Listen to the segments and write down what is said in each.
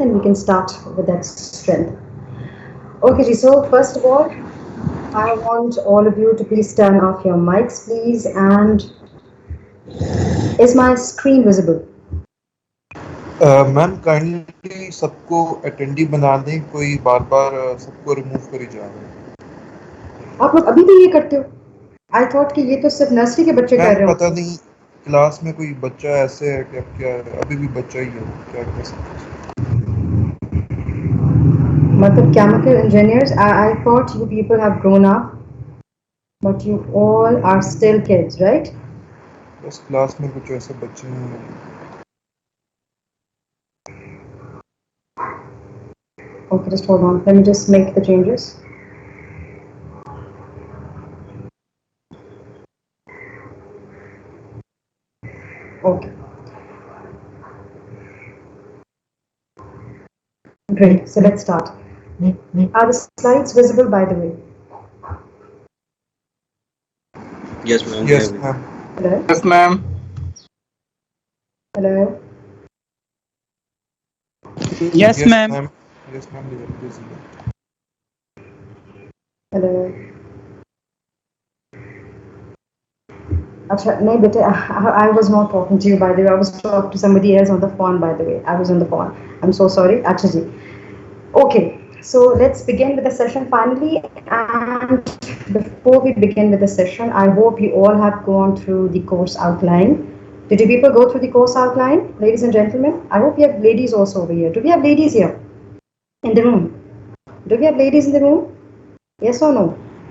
and we can start with that strength. Okay, ji, so first of all, I want all of you to please turn off your mics, please. And is my screen visible? Ma'am kindly सबको attendee बना दें, कोई बार बार सबको remove करी जा रहा है। आप लोग अभी भी ये करते हो? आई थॉट कि ये तो सिर्फ नर्सरी के बच्चे कर मैम रहे पता होंगे। नहीं क्लास में कोई बच्चा ऐसे है कि अब क्या अभी भी बच्चा ही है, क्या कर सकते हैं। मतलब chemical engineers, I thought you people have grown up, but you all are still kids, right? बस क्लास में कुछ ऐसे बच्चे हैं। Okay, just hold on. Let me just make the changes. Okay. Great. So let's start. Are the slides visible, by the way? Yes, ma'am. Yes ma'am. Hello? Yes, ma'am. Hello? Yes, yes ma'am. Ma'am. Yes ma'am visible. Hello? Acha, no, beta, I was not talking to you, by the way. I was talking to somebody else on the phone, by the way. I was on the phone. I'm so sorry. Acha ji. Okay, so let's begin with the session finally. And before we begin with the session, I hope you all have gone through the course outline. Did you people go through the course outline, ladies and gentlemen? I hope we have ladies also over here. Do we have ladies here in the room? Do we have ladies in the room? Yes or no?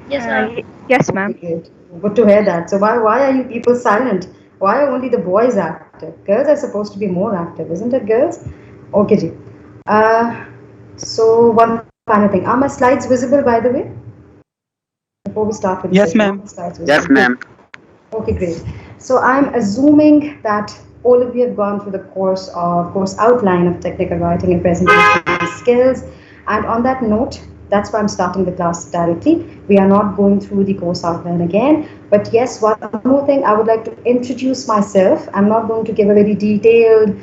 Yes, ma'am. Yes, ma'am. Okay, good. Good to hear that. So why are you people silent? Why are only the boys active? Girls are supposed to be more active, isn't it, girls? Okay, ji. So one final thing. Are my slides visible, by the way? Before we start with the Yes, session, are ma'am. my slides visible? Yes, ma'am. Okay, great. So I'm assuming that all of you have gone through the course outline of technical writing and presentation skills. And on that note, that's why I'm starting the class directly. We are not going through the course outline again. But yes, one more thing, I would like to introduce myself. I'm not going to give a very detailed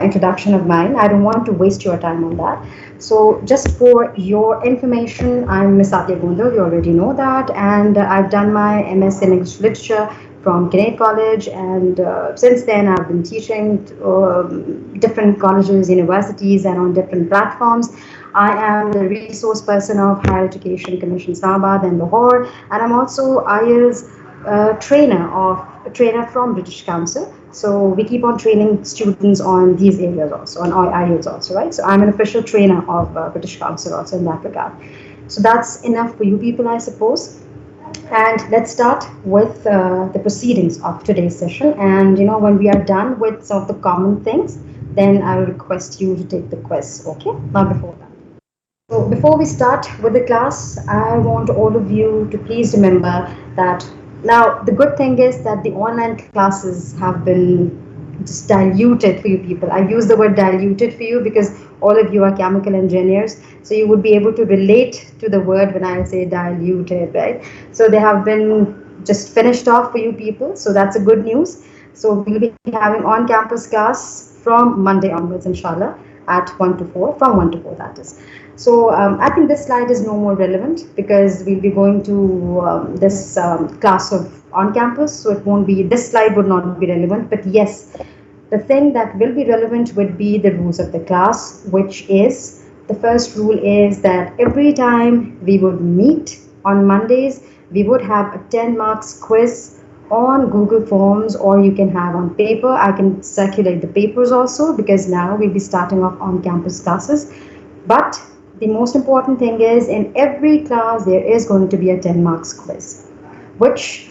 introduction of mine. I don't want to waste your time on that. So just for your information, I'm Miss Atya Gundal, you already know that, and I've done my MS in English Literature from Kinnaird College, and since then I've been teaching different colleges, universities, and on different platforms. I am the resource person of Higher Education Commission Islamabad and Lahore, and I'm also IELTS trainer from British Council. So we keep on training students on these areas also, on IELTS also, right? So I'm an official trainer of British Council also in that regard. So that's enough for you people, I suppose. And let's start with the proceedings of today's session. And you know, when we are done with some of the common things, then I will request you to take the quiz, okay? Not before that. So before we start with the class, I want all of you to please remember that now the good thing is that the online classes have been just diluted for you people. I use the word diluted for you because all of you are chemical engineers, so you would be able to relate to the word when I say diluted, right? So they have been just finished off for you people, so that's a good news. So we'll be having on-campus class from Monday onwards, inshallah, at 1 to 4, from 1 to 4 that is. So I think this slide is no more relevant because we'll be going to this class of on campus, so it won't be, this slide would not be relevant. But yes, the thing that will be relevant would be the rules of the class, which is, the first rule is that every time we would meet on Mondays, we would have a 10 marks quiz on Google Forms, or you can have on paper. I can circulate the papers also because now we'll be starting off on campus classes. But the most important thing is, in every class there is going to be a 10 marks quiz, which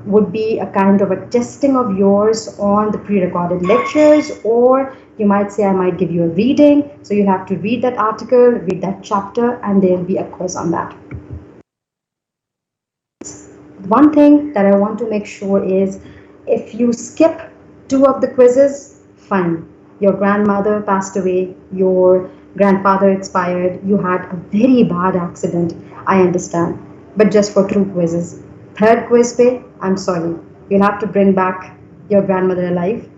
would be a kind of a testing of yours on the pre-recorded lectures, or you might say I might give you a reading, so you have to read that article, read that chapter, and there will be a quiz on that. One thing that I want to make sure is, if you skip 2 of the quizzes, fine. Your grandmother passed away, your grandfather expired, you had a very bad accident, I understand. But just for 2 quizzes. 3rd quiz pe, I'm sorry. You'll have to bring back your grandmother alive.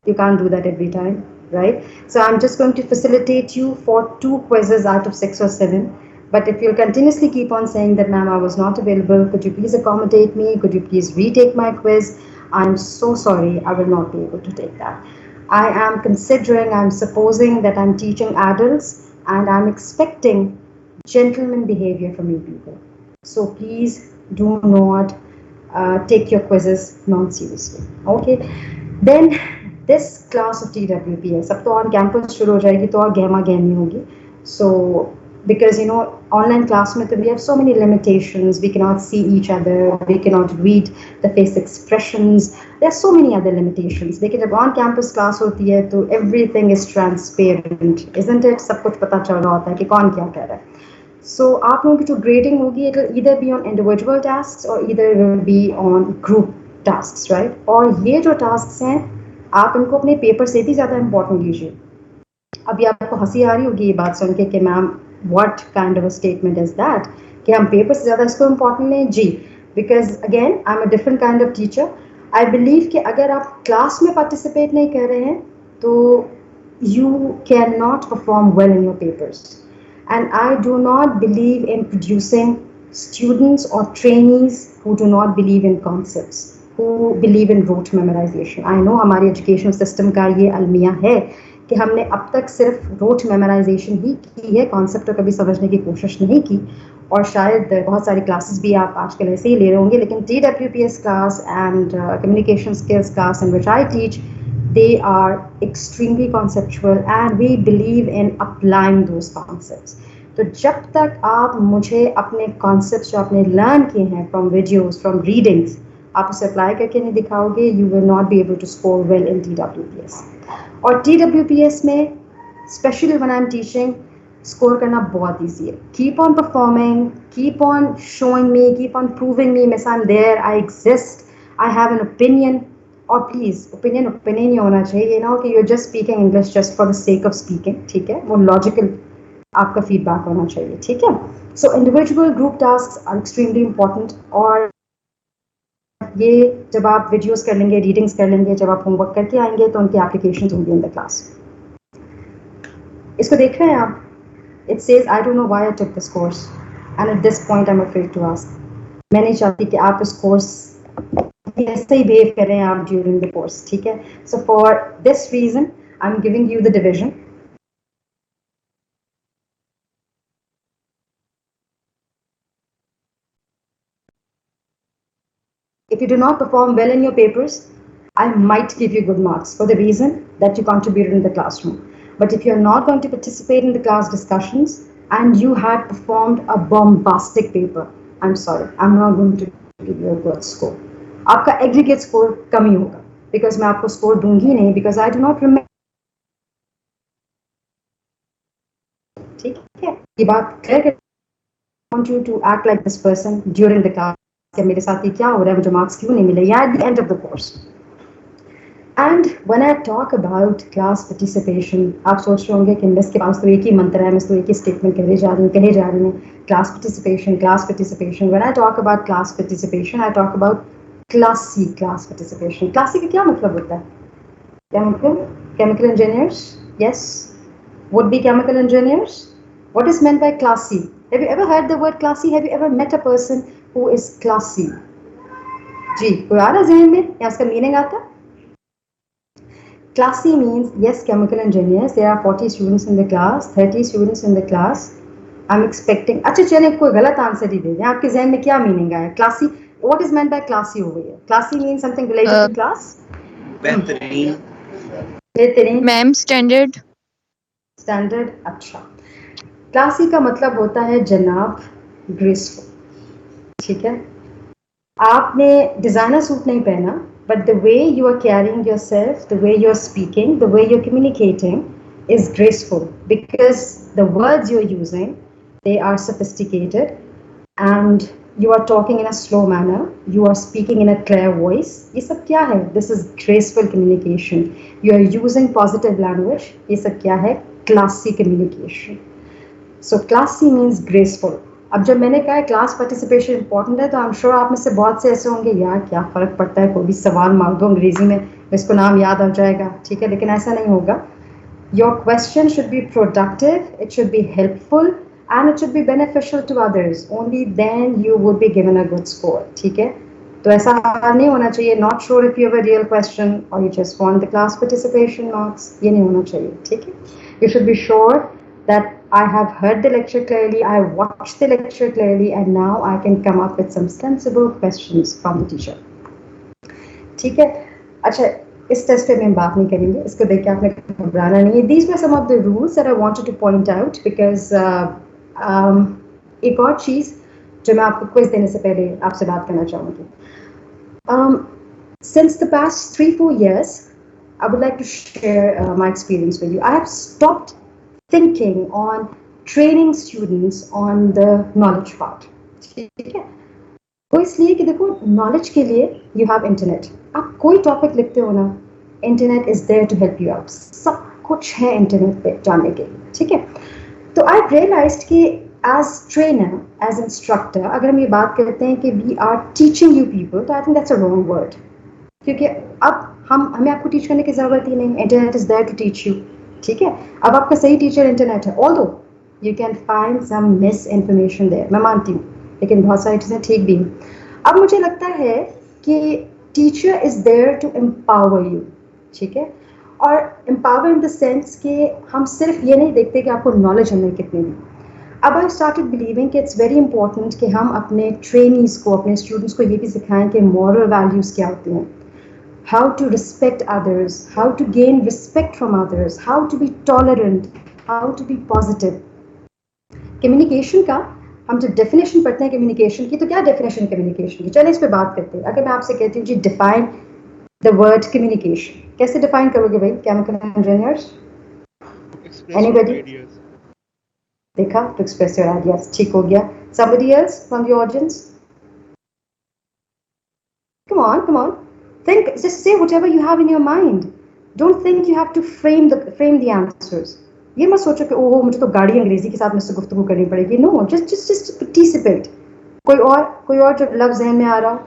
You can't do that every time. right? So I'm just going to facilitate you for 2 quizzes out of 6 or 7. But if you'll continuously keep on saying that, ma'am, I was not available, could you please accommodate me? Could you please retake my quiz? I'm so sorry, I will not be able to take that. I am considering, I'm supposing that I'm teaching adults and I'm expecting gentleman behavior from you people. So please do not take your quizzes non-seriously. Okay. Then this class of TWPS, अब तो on campus शुरू हो जाएगी तो और गहमा गहमी होगी. So because online class में we have so many limitations. We cannot see each other. We cannot read the face expressions. There are so many other limitations. लेकिन जब on campus class होती है तो everything is transparent, isn't it? सब कुछ पता चल रहा होता है कि कौन क्या कर रहा है. So आप लोगों की जो grading होगी, it will either be on individual tasks or either it will be on group tasks, right? और ये जो tasks हैं आप इनको अपने पेपर से भी ज़्यादा important लीजिए. अभी आपको हंसी आ रही होगी ये बात सुन के कि ma'am what kind of a statement is that कि हम पेपर से ज़्यादा इसको important लें. जी, because again I'm a different kind of teacher. I believe कि अगर आप क्लास में participate नहीं कर रहे हैं तो you cannot perform well in your papers. And I do not believe in producing students or trainees who do not believe in concepts, who believe in rote memorization. I know हमारी educational system का ये अलमिया है कि हमने अब तक सिर्फ rote memorization ही की है, concept को कभी समझने की कोशिश नहीं की. और शायद बहुत सारी classes भी आप आजकल ऐसे ही ले रहे होंगे, लेकिन TWPS class and communication skills class in which I teach, they are extremely conceptual and we believe in applying those concepts. तो जब तक आप मुझे अपने concepts जो आपने learn किए हैं from videos, from readings, आप उसे apply करके नहीं दिखाओगे, you will not be able to score well in TWPS. और TWPS में especially when I'm teaching, score करना बहुत easy है. Keep on performing, keep on showing me, keep on proving me, miss I'm there, I exist, I have an opinion. और please opinion ही होना चाहिए ना कि you're just speaking English just for the sake of speaking, ठीक है? वो logical आपका feedback होना चाहिए, ठीक है? So individual group task are extremely important. और ये जब आप वीडियोस कर लेंगे, रीडिंग्स कर लेंगे, जब आप होमवर्क करके आएंगे तो उनकी एप्लीकेशन होंगी इन द क्लास. इसको देख रहे हैं आप? It says I don't know why I took this course and at this point I am afraid to ask. मैं नहीं चाहती कि आप इस कोर्स ऐसे ही बिहेव कर रहे हैं आप ड्यूरिंग द कोर्स, ठीक है? So for this reason I am giving you the division. If you do not perform well in your papers, I might give you good marks for the reason that you contributed in the classroom. But if you're not going to participate in the class discussions and you had performed a bombastic paper, I'm sorry, I'm not going to give you a good score. आपका aggregate score कम ही होगा, because मैं आपको score दूंगी नहीं, because I do not remember. ठीक है, ये बात क्लियर कर. Want you to act like this person during the class कि मेरे साथ ये क्या हो रहा है, मुझे मार्क्स क्यों नहीं मिले, या at the end of the course. And when I talk about class participation, आप सोच रहे होंगे कि मिस के पास तो एक ही मंत्र है, मिस तो एक ही स्टेटमेंट कहे जा रही हैं, class participation, class participation. When I talk about class participation, I talk about classy class participation. Classy का क्या मतलब होता है? क्या मतलब? Chemical engineers, yes, would be chemical engineers. What is meant by classy? Have you ever heard the word classy? Have you ever met a person who is classy? जी, कोई आ रहा है ज़हन में या उसका मीनिंग आता? Classy means, yes, chemical engineers, there are 40 students in the class, 30 students in the class. I'm expecting, अच्छा चलिए कोई गलत आंसर ही दे दें, आपके ज़हन में क्या मीनिंग आया? Classy, what is meant by classy over here? Classy means something related to class? बेहतरीन. बेहतरीन. Ma'am standard. स्टैंडर्ड, अच्छा. क्लासी का मतलब होता है जनाब, ग्रेसफुल, ठीक है? आपने डिजाइनर सूट नहीं पहना, but the way you are carrying yourself, the way you are speaking, the way you're communicating is graceful because the words you're using, they are sophisticated and you are talking in a slow manner, you are speaking in a clear voice. ये सब क्या है? This is graceful communication. You are using positive language. ये सब क्या है? Classy communication. So classy means graceful. अब जब मैंने कहा क्लास पार्टिसिपेशन इंपॉर्टेंट है तो आई एम श्योर आप में से बहुत से ऐसे होंगे, यार क्या फ़र्क पड़ता है, कोई भी सवाल मांग दो अंग्रेज़ी में, इसको नाम याद आ जाएगा, ठीक है? लेकिन ऐसा नहीं होगा. Your question should be productive, it should be helpful, and it should be beneficial to others. Only then you would be given a good score. ठीक है? तो ऐसा हाल नहीं होना चाहिए. Not sure if you have a real question or you just want the class participation marks. ये नहीं होना चाहिए. ठीक है? You should be sure that I have heard the lecture clearly, I watched the lecture clearly, and now I can come up with some sensible questions from the teacher. ठीक है? अच्छा, इस टेस्ट पे हम बात नहीं करेंगे, इसको देख के आपने घबराना नहीं है. These were some of the rules that I wanted to point out because एक और चीज़ जो मैं आपको क्विज देने से पहले आपसे बात करना चाहूँगी. Since the past 3-4 years, I would like to share my experience with you. I have stopped thinking on training students on the knowledge part. ठीक है? वो इसलिए कि देखो, नॉलेज के लिए यू हैव इंटरनेट. आप कोई टॉपिक लिखते हो ना, internet is there to help you out. सब कुछ है इंटरनेट पे जानने के लिए. ठीक है? तो आई रियलाइज्ड कि एज ट्रेनर, एज इंस्ट्रक्टर, अगर हम ये बात करते हैं कि we are teaching you people, तो I think that's a wrong word. क्योंकि अब हमें आपको टीच करने की ज़रूरत ही नहीं. Internet is there to teach you. ठीक है? अब आपका सही टीचर इंटरनेट है. Although you can find some misinformation there, मैं मानती हूँ, लेकिन बहुत सारी चीज़ें ठीक भी हैं. अब मुझे लगता है कि teacher is there to empower you. ठीक है? और एम्पावर इन द सेंस कि हम सिर्फ ये नहीं देखते कि आपको नॉलेज हमें कितनी दी. अब आई स्टार्टेड बिलीविंग कि इट्स वेरी इंपॉर्टेंट कि हम अपने ट्रेनीज़ को, अपने स्टूडेंट्स को ये भी सिखाएं कि मॉरल वैल्यूज़ क्या होती हैं, how to respect others, how to gain respect from others, how to be tolerant, how to be positive. Communication का हम जब डेफिनेशन पढ़ते हैं कम्युनिकेशन की, तो क्या डेफिनेशन कम्युनिकेशन की? चलिए इस पे बात करते हैं. अगर मैं आपसे कहती हूँ जी डिफाइन द वर्ड कम्युनिकेशन, कैसे डिफाइन करोगे भाई केमिकल इंजीनियर्स? एनीबॉडी? देखा? To express your ideas. ठीक हो गया. somebody else from the audience? Come on. Think, just say whatever you have in your mind. Don't think you have to frame the answers. ये मत सोचो कि ओह मुझे तो गाड़ी अंग्रेजी के साथ मुझसे गुफ्तगू करनी पड़ेगी. No, just participate. कोई और जो लफ्ज ज़हन में आ रहा हो?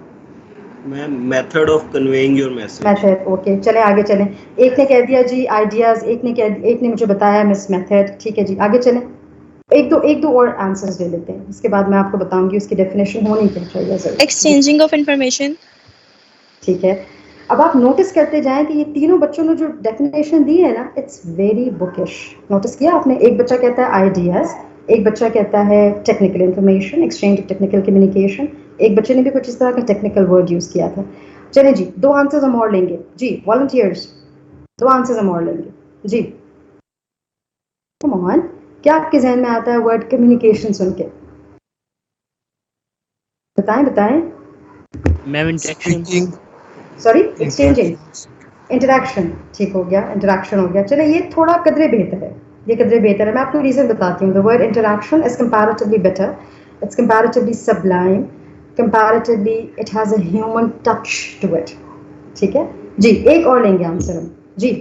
Ma'am, method of conveying your message. Method. Okay, चले आगे चलें. एक ने कह दिया जी आइडियाज, एक ने मुझे बताया मिस मेथड. ठीक है जी, आगे चलें. एक दो और आंसर्स ले लेते हैं, इसके बाद मैं आपको बताऊंगी उसकी डेफिनेशन होनी क्या चाहिए. Exchanging of information. ठीक है? अब आप नोटिस करते जाएं कि ये तीनों बच्चों ने जो डेफिनेशन दी है ना, इट्स वेरी बुकिश. नोटिस किया आपने? एक बच्चा कहता है आइडियाज, एक बच्चा कहता है technical information, exchange of technical communication. एक बच्चे ने भी कुछ इस तरह का टेक्निकल वर्ड यूज़ किया था. चले जी, 2 आंसर्स हम और लेंगे जी. वॉलंटियर्स, 2 आंसर्स हम और लेंगे जी. कम ऑन, क्या आपके जहन में आता है वर्ड कम्युनिकेशन सुन के? बताएं. Ma'am interaction. Sorry, exchanging, interaction. ठीक हो गया, इंटरेक्शन हो गया. चले, ये थोड़ा कदरे बेहतर है. मैं आपको रीज़न बताती हूँ. The word interaction is comparatively better, it's comparatively sublime, comparatively it has a human touch to it. ठीक है जी? एक और लेंगे आंसर हम जी.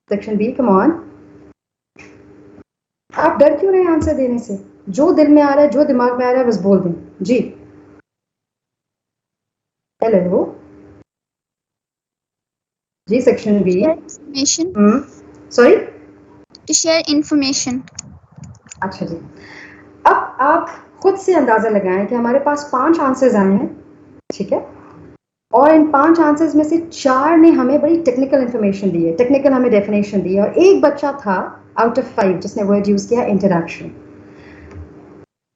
Section B, come on. आप डर क्यों रहे हैं आंसर देने से? जो दिल में आ रहा है, जो दिमाग में आ रहा है, बस बोल दें जी. हेलो जी. Section B. Information. Sorry. To share information. अच्छा जी. अब आप खुद से अंदाजा लगाएं कि हमारे पास 5 आंसर्स आए हैं. ठीक है? और इन 5 आंसर्स में से 4 ने हमें बड़ी टेक्निकल इंफॉर्मेशन दी है, टेक्निकल हमें डेफिनेशन दी है, और एक बच्चा था आउट ऑफ 5 जिसने वर्ड यूज किया interaction.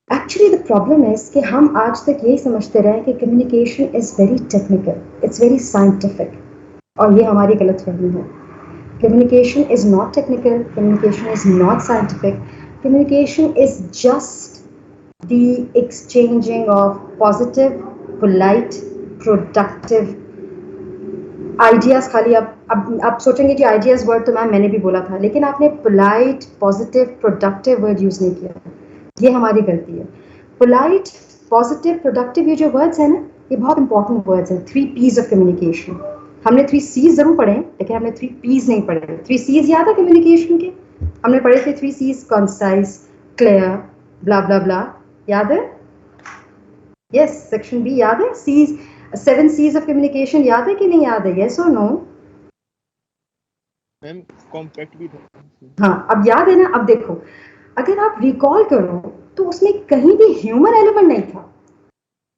Actually the problem is कि हम आज तक यही समझते रहे कि communication is very technical, it's very scientific, और ये हमारी गलतफहमी है. Communication is not technical, communication is not scientific, communication is just the exchanging of positive, polite, productive ideas. खाली आप सोचेंगे कि ideas word तो मैंने भी बोला था, लेकिन आपने polite, positive, productive word use नहीं किया. ये हमारी गलती है. polite, positive, productive ये जो words हैं ना, ये बहुत important words हैं. 3 P's of communication. हमने 3 C's जरूर पढ़े, लेकिन हमने 3 P's नहीं पढ़े. 3 C's याद है कम्युनिकेशन के? हमने पढ़े थे 3 C's, कंसाइज, क्लियर, ब्ला ब्ला ब्ला. याद है? यस. सेक्शन बी याद है? C's, 7 C's ऑफ कम्युनिकेशन याद है कि नहीं याद है? यस और नो? मैम कॉम्पैक्ट भी था। हाँ, अब याद है ना? अब देखो, अगर आप रिकॉल करो तो उसमें कहीं भी ह्यूमन एलिमेंट नहीं था।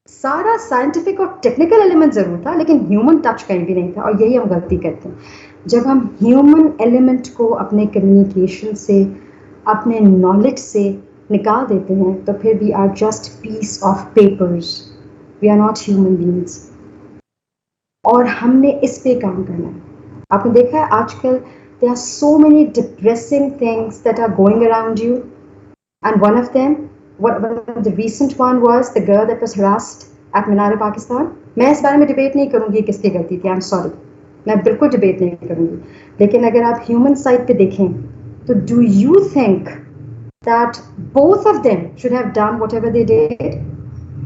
सारा साइंटिफिक और टेक्निकल एलिमेंट जरूर था, लेकिन ह्यूमन टच कहीं भी नहीं था, और यही हम गलती करते हैं। जब हम ह्यूमन एलिमेंट को अपने कम्युनिकेशन से, अपने नॉलेज से निकाल देते हैं, तो फिर we are just piece of papers, we are not human beings. और हमने इस पे काम करना है। आपने देखा है आजकल there are so many depressing things that are going around you, and one of them, one of the recent one was the girl that was harassed at Minar Pakistan. मैं इस बारे में डिबेट नहीं करूंगी किसकी गलती थी, आई एम सॉरी, मैं बिल्कुल डिबेट नहीं करूंगी। लेकिन अगर आप ह्यूमन साइड पे देखें तो do you think that both of them should have done whatever they did?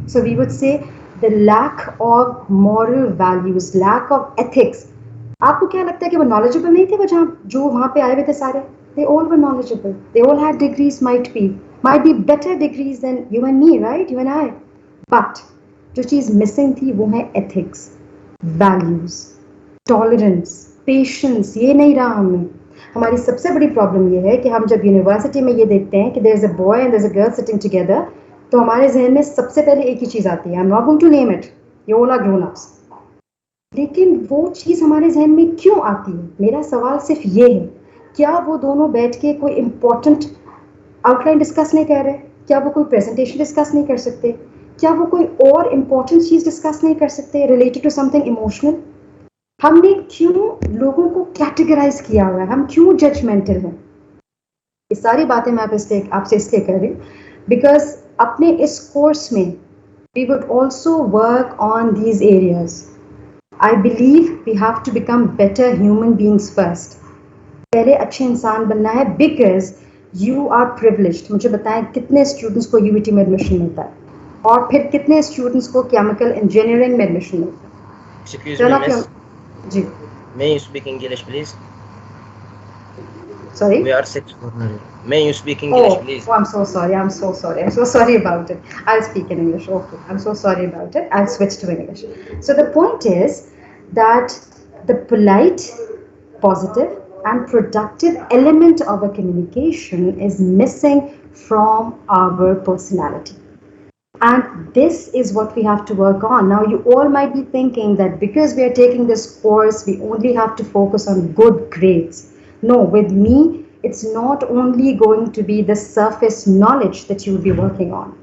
So we would say the lack of moral values, lack of ethics. आपको क्या लगता है कि वो knowledgeable नहीं थे? वो जो वहाँ पे आए हुए थे सारे, they all were knowledgeable. They all had degrees, might be better degrees than you and me, right? You and I. But जो चीज़ missing थी वो है ethics, values, tolerance, patience. ये नहीं रहा हमें। हमारी सबसे बड़ी प्रॉब्लम ये है कि हम जब यूनिवर्सिटी में ये देखते हैं कि there is a boy and there is a girl sitting together, तो हमारे जहन में सबसे पहले एक ही चीज़ आती है, I am not going to name it, ये ओला ग्रोन अप्स। लेकिन वो चीज़ हमारे जहन में क्यों आती है? मेरा सवाल सिर्फ ये है, क्या वो दोनों बैठ के कोई इम्पोर्टेंट आउटलाइन डिस्कस नहीं कर रहे? क्या वो कोई प्रेजेंटेशन डिस्कस नहीं कर सकते? क्या वो कोई और इम्पोर्टेंट चीज़ डिस्कस नहीं कर सकते रिलेटेड टू समथिंग इमोशनल? हमने क्यों लोगों को कैटेगराइज किया हुआ है? हम क्यों जजमेंटल हैं? ये सारी बातें मैं आपसे इसलिए कर रही हूँ बिकॉज अपने इस कोर्स में we would also work on these areas. I believe we have to become better human beings first. पहले अच्छे इंसान बनना है बिकॉज यू आर प्रिविलेज्ड। मुझे बताएं कितने स्टूडेंट्स को यूवीटी में एडमिशन मिलता है, और फिर कितने स्टूडेंट्स को केमिकल इंजीनियरिंग में एडमिशन मिलता है? Excuse me, miss. जी, May you speak English, please? sorry. We are six corner. May you speak English, please? Oh, I'm so sorry. I'm so sorry. I'm so sorry about it. I'll speak in English. Okay. I'm so sorry about it. I'll switch to English. So the point is that the polite, positive, and productive element of a communication is missing from our personality. And this is what we have to work on. Now, you all might be thinking that because we are taking this course, we only have to focus on good grades. No, with me, it's not only going to be the surface knowledge that you will be working on.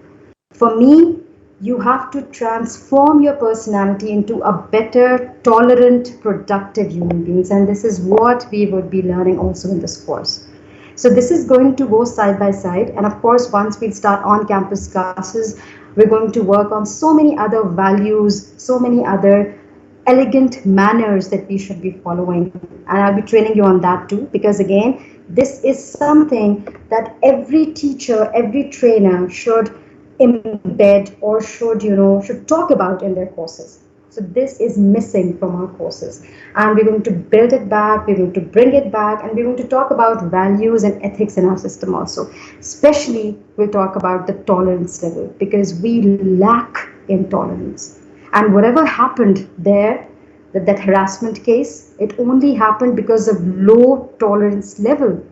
For me, you have to transform your personality into a better, tolerant, productive human beings. And this is what we would be learning also in this course. So this is going to go side by side. And of course, once we start on-campus classes, we're going to work on so many other values, so many other elegant manners that we should be following. And I'll be training you on that too, because again, this is something that every teacher, every trainer should embed or should talk about in their courses. So this is missing from our courses, and we're going to build it back, we're going to bring it back, and we're going to talk about values and ethics in our system also. Especially, we'll talk about the tolerance level, because we lack in tolerance. And whatever happened there, that harassment case, it only happened because of low tolerance level.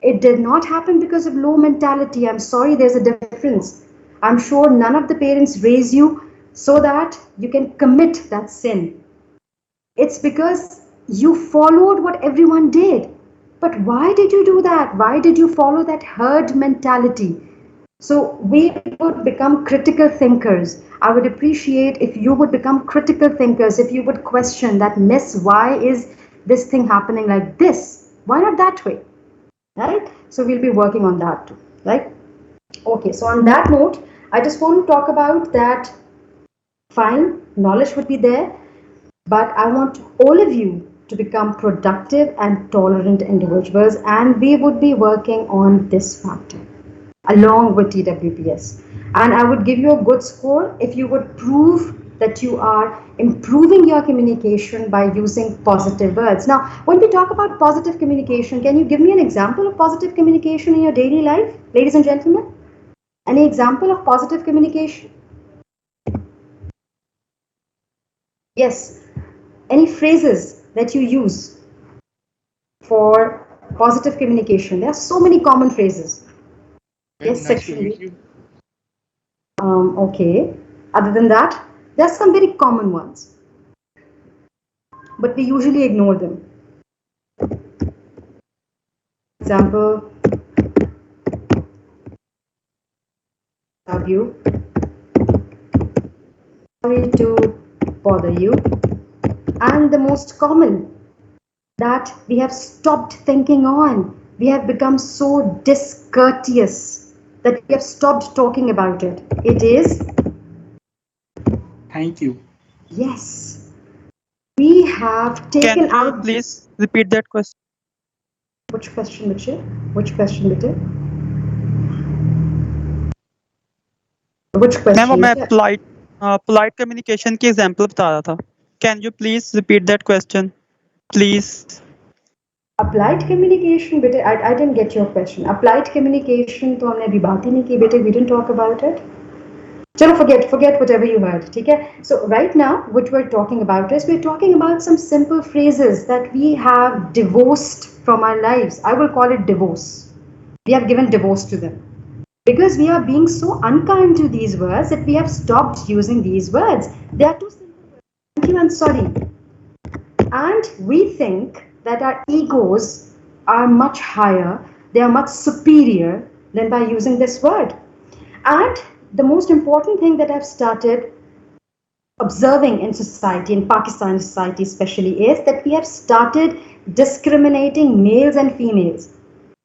It did not happen because of low mentality. I'm sorry, there's a difference. I'm sure none of the parents raise you so that you can commit that sin. It's because you followed what everyone did. But why did you do that? Why did you follow that herd mentality? So we would become critical thinkers. I would appreciate if you would become critical thinkers, if you would question that, miss, why is this thing happening like this? Why not that way? Right? So we'll be working on that too, right? Okay, so on that note, I just want to talk about that. Fine, knowledge would be there, but I want all of you to become productive and tolerant individuals, and we would be working on this factor along with TWPS. And I would give you a good score if you would prove that you are improving your communication by using positive words. Now, when we talk about positive communication, can you give me an example of positive communication in your daily life, ladies and gentlemen? Any example of positive communication? Yes. Any phrases that you use? for positive communication. There are so many common phrases. Yes, Nice to section meet B. you. Okay. Other than that, there are some very common ones, but we usually ignore them. Example, love you. Sorry to bother you. And the most common that we have stopped thinking on. We have become so discourteous that we have stopped talking about it. It is Thank you. yes. We have taken Can you out. please repeat that question? Which question, Mitchell? Which question, Mitchell? Which ma'am question? मैं Mitchell? polite communication की example बता रहा था. Can you please repeat that question, please? Applied communication, beta. I didn't get your question. Applied communication तो हमने अभी बात ही नहीं की, beta. We didn't talk about it. Chalo, forget whatever you heard. Okay? So right now, what we're talking about is we're talking about some simple phrases that we have divorced from our lives. I will call it divorce. We have given divorce to them. Because we are being so unkind to these words that we have stopped using these words. They are too simple words. Thank you and sorry. And we think that our egos are much higher, they are much superior than by using this word. And the most important thing that I've started observing in society, in Pakistan society especially, is that we have started discriminating males and females.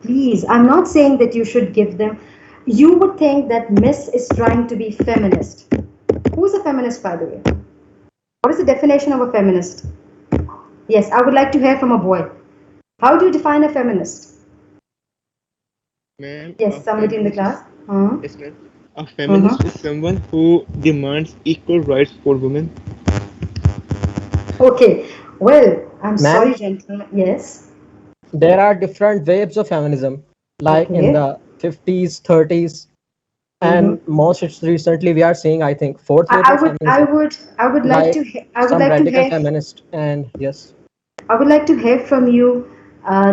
Please, I'm not saying that you should give them. You would think that Miss is trying to be feminist. Who's a feminist, by the way? What is the definition of a feminist? Yes, I would like to hear from a boy. How do you define a feminist? Ma'am, Yes, somebody in the class. Yes, ma'am. A feminist is someone who demands equal rights for women. Okay, well, I'm Ma'am? sorry, gentlemen. Yes. There are different waves of feminism, like Okay. in the 50s, 30s, and most recently we are seeing, I think, fourth wave I of would feminism. like to some radical feminist, and yes. I would like to hear from you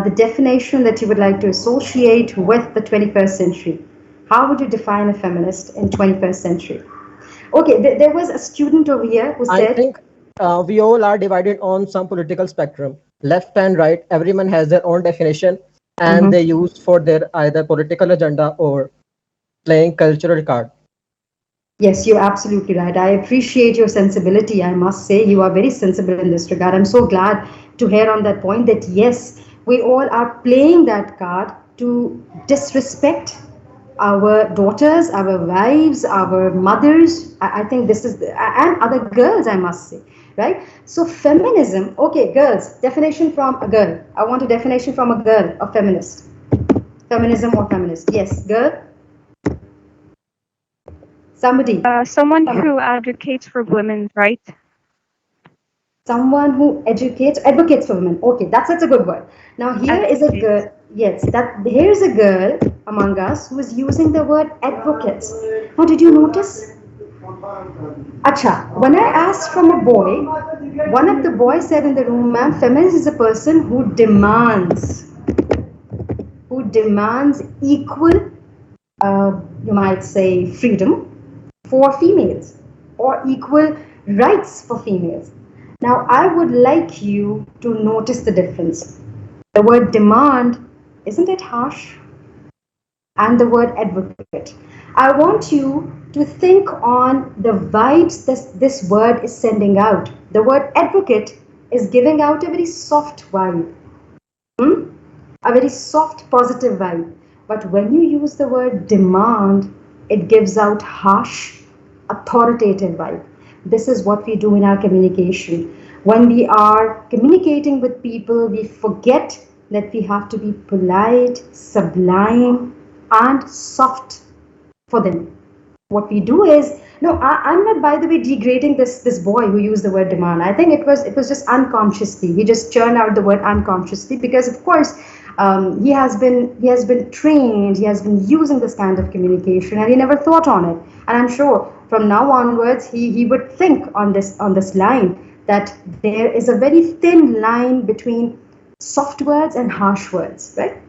the definition that you would like to associate with the 21st century. How would you define a feminist in 21st century? Okay, there was a student over here who said, I think we all are divided on some political spectrum, left and right. Everyone has their own definition, and they use for their either political agenda or playing cultural card. Yes, you're absolutely right. I appreciate your sensibility. I must say, you are very sensible in this regard. I'm so glad to hear on that point that yes, we all are playing that card to disrespect our daughters, our wives, our mothers. I think this is, and other girls, I must say, right? So, feminism, okay, girls, definition from a girl. I want a definition from a girl of feminist. Feminism or feminist. Yes, girl. Somebody. Someone who advocates for women's rights. Someone who advocates for women. Okay, that's a good word. Now here is a girl. Yes, here is a girl among us who is using the word advocates. Now, did you notice? Acha, when I asked from a boy, one of the boys said in the room, ma'am, feminist is a person who demands equal, you might say, freedom for females or equal rights for females. Now, I would like you to notice the difference. The word demand, isn't it harsh? And the word advocate. I want you to think on the vibes this word is sending out. The word advocate is giving out a very soft vibe. A very soft, positive vibe. But when you use the word demand, it gives out harsh, authoritative vibe. This is what we do in our communication. When we are communicating with people, we forget that we have to be polite, sublime, and soft for them. What we do is, no, I'm not, by the way, degrading this boy who used the word demand. I think it was just unconsciously. He just churned out the word unconsciously because, of course, he has been trained. He has been using this kind of communication, and he never thought on it. And I'm sure from now onwards, he would think on this line that there is a very thin line between soft words and harsh words, right?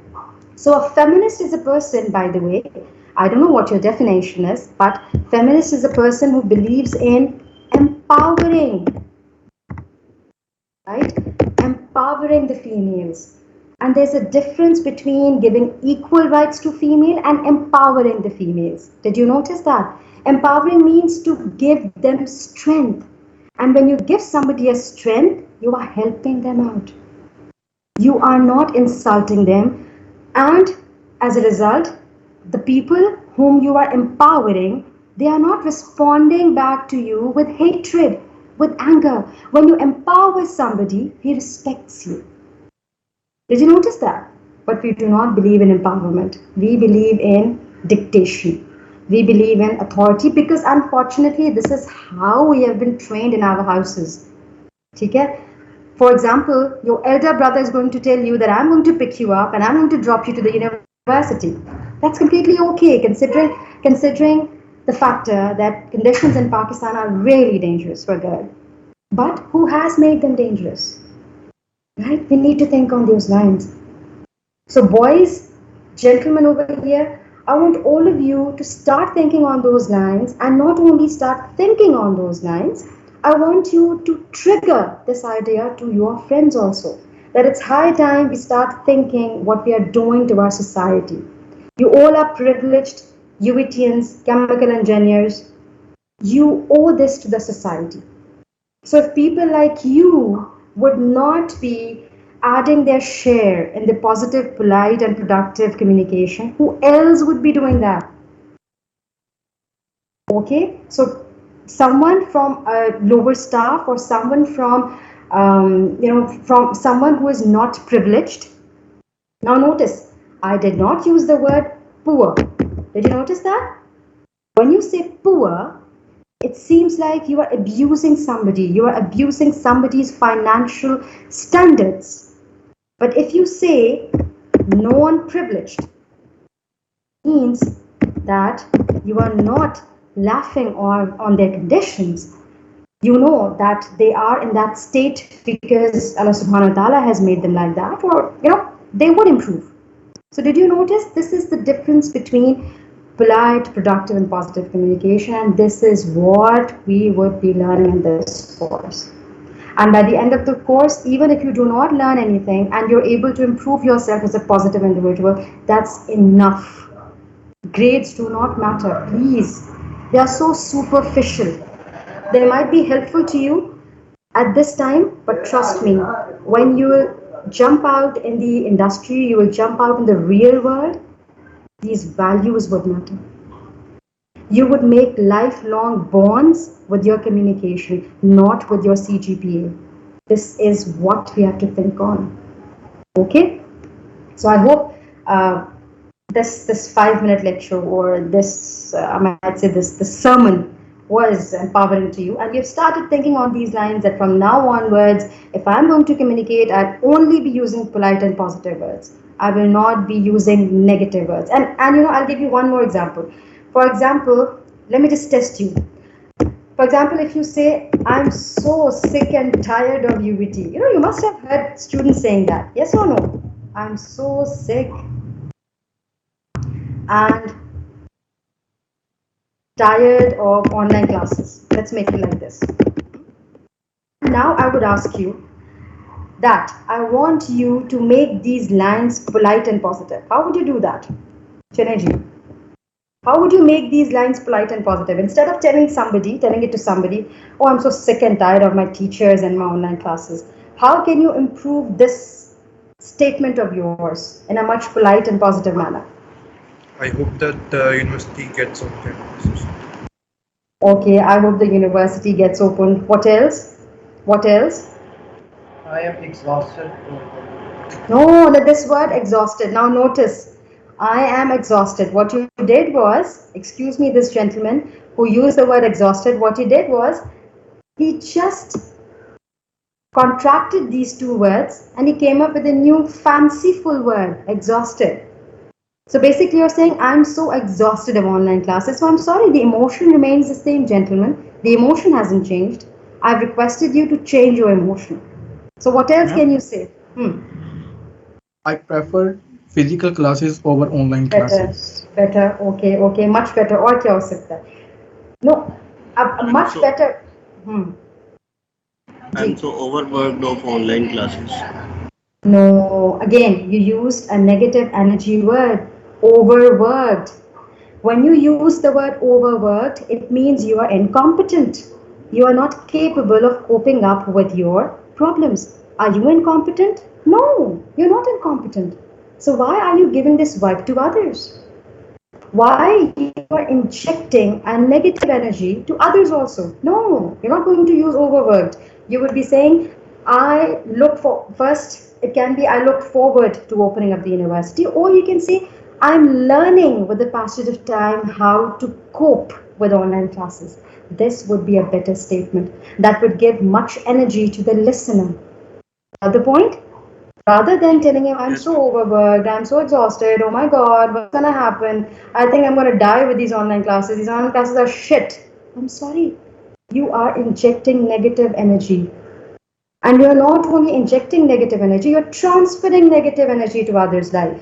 So a feminist is a person, by the way, I don't know what your definition is, but feminist is a person who believes in empowering, right? Empowering the females. And there's a difference between giving equal rights to female and empowering the females. Did you notice that? Empowering means to give them strength. And when you give somebody a strength, you are helping them out. You are not insulting them. And as a result, the people whom you are empowering, they are not responding back to you with hatred, with anger. When you empower somebody, he respects you. Did you notice that? But we do not believe in empowerment. We believe in dictation. We believe in authority because unfortunately this is how we have been trained in our houses. Okay? For example, your elder brother is going to tell you that I'm going to pick you up and I'm going to drop you to the university. That's completely okay considering the factor that conditions in Pakistan are really dangerous for a girl. But who has made them dangerous? Right? We need to think on those lines. So boys, gentlemen over here, I want all of you to start thinking on those lines, and not only start thinking on those lines, I want you to trigger this idea to your friends also, that it's high time we start thinking what we are doing to our society. You all are privileged, UETians, chemical engineers. You owe this to the society. So if people like you would not be adding their share in the positive, polite, and productive communication, who else would be doing that? Okay, so someone from a lower staff or someone from, from someone who is not privileged. Now notice, I did not use the word poor. Did you notice that? When you say poor, it seems like you are abusing somebody. You are abusing somebody's financial standards. But if you say non-privileged, means that you are not laughing on their conditions. You know that they are in that state because Allah subhanahu wa ta'ala has made them like that, or they would improve. So did you notice this is the difference between polite, productive, and positive communication, and this is what we would be learning in this course. And by the end of the course, even if you do not learn anything and you're able to improve yourself as a positive individual, that's enough. Grades do not matter, please. They are so superficial. They might be helpful to you at this time, but trust me, when you jump out in the industry, you will jump out in the real world, these values would matter. You would make lifelong bonds with your communication, not with your CGPA. This is what we have to think on. Okay? So I hope this 5-minute lecture, or this, I might say this sermon, was empowering to you, and you've started thinking on these lines that from now onwards, if I'm going to communicate, I'll only be using polite and positive words. I will not be using negative words. And I'll give you one more example. For example, let me just test you. For example, if you say, I'm so sick and tired of UET, you must have heard students saying that. Yes or no? I'm so sick and tired of online classes. Let's make it like this. Now I would ask you that I want you to make these lines polite and positive. How would you do that? Chineji, how would you make these lines polite and positive? Instead of telling it to somebody, oh, I'm so sick and tired of my teachers and my online classes. How can you improve this statement of yours in a much polite and positive manner? I hope that the university gets on campus. Okay, I hope the university gets open. What else? What else? I am exhausted. No, this word exhausted. Now notice, I am exhausted. What you did was, excuse me, this gentleman who used the word exhausted, what he did was, he just contracted these two words and he came up with a new fanciful word, exhausted. So basically you're saying, I'm so exhausted of online classes. So I'm sorry, the emotion remains the same, gentlemen. The emotion hasn't changed. I've requested you to change your emotion. So what else can you say? I prefer physical classes over online Better, classes. better. Okay, okay, much better. और क्या हो सकता है? No, I'm much so better. Hmm. I'm ji. so overworked of online classes. No, again, you used a negative energy word, overworked. When you use the word overworked, it means you are incompetent. You are not capable of coping up with your problems. Are you incompetent? No, you're not incompetent. So why are you giving this vibe to others? Why you are injecting a negative energy to others also? No, you're not going to use overworked. You would be saying, I look for, first, it can be, I look forward to opening up the university, or you can say, I'm learning with the passage of time how to cope with online classes. This would be a better statement that would give much energy to the listener. Got the point? Rather than telling him, I'm Yes, so ma'am. overworked, I'm so exhausted, oh my god, what's gonna happen? I think I'm gonna die with these online classes. These online classes are shit. I'm sorry. You are injecting negative energy. And you're not only injecting negative energy, you're transferring negative energy to others' life.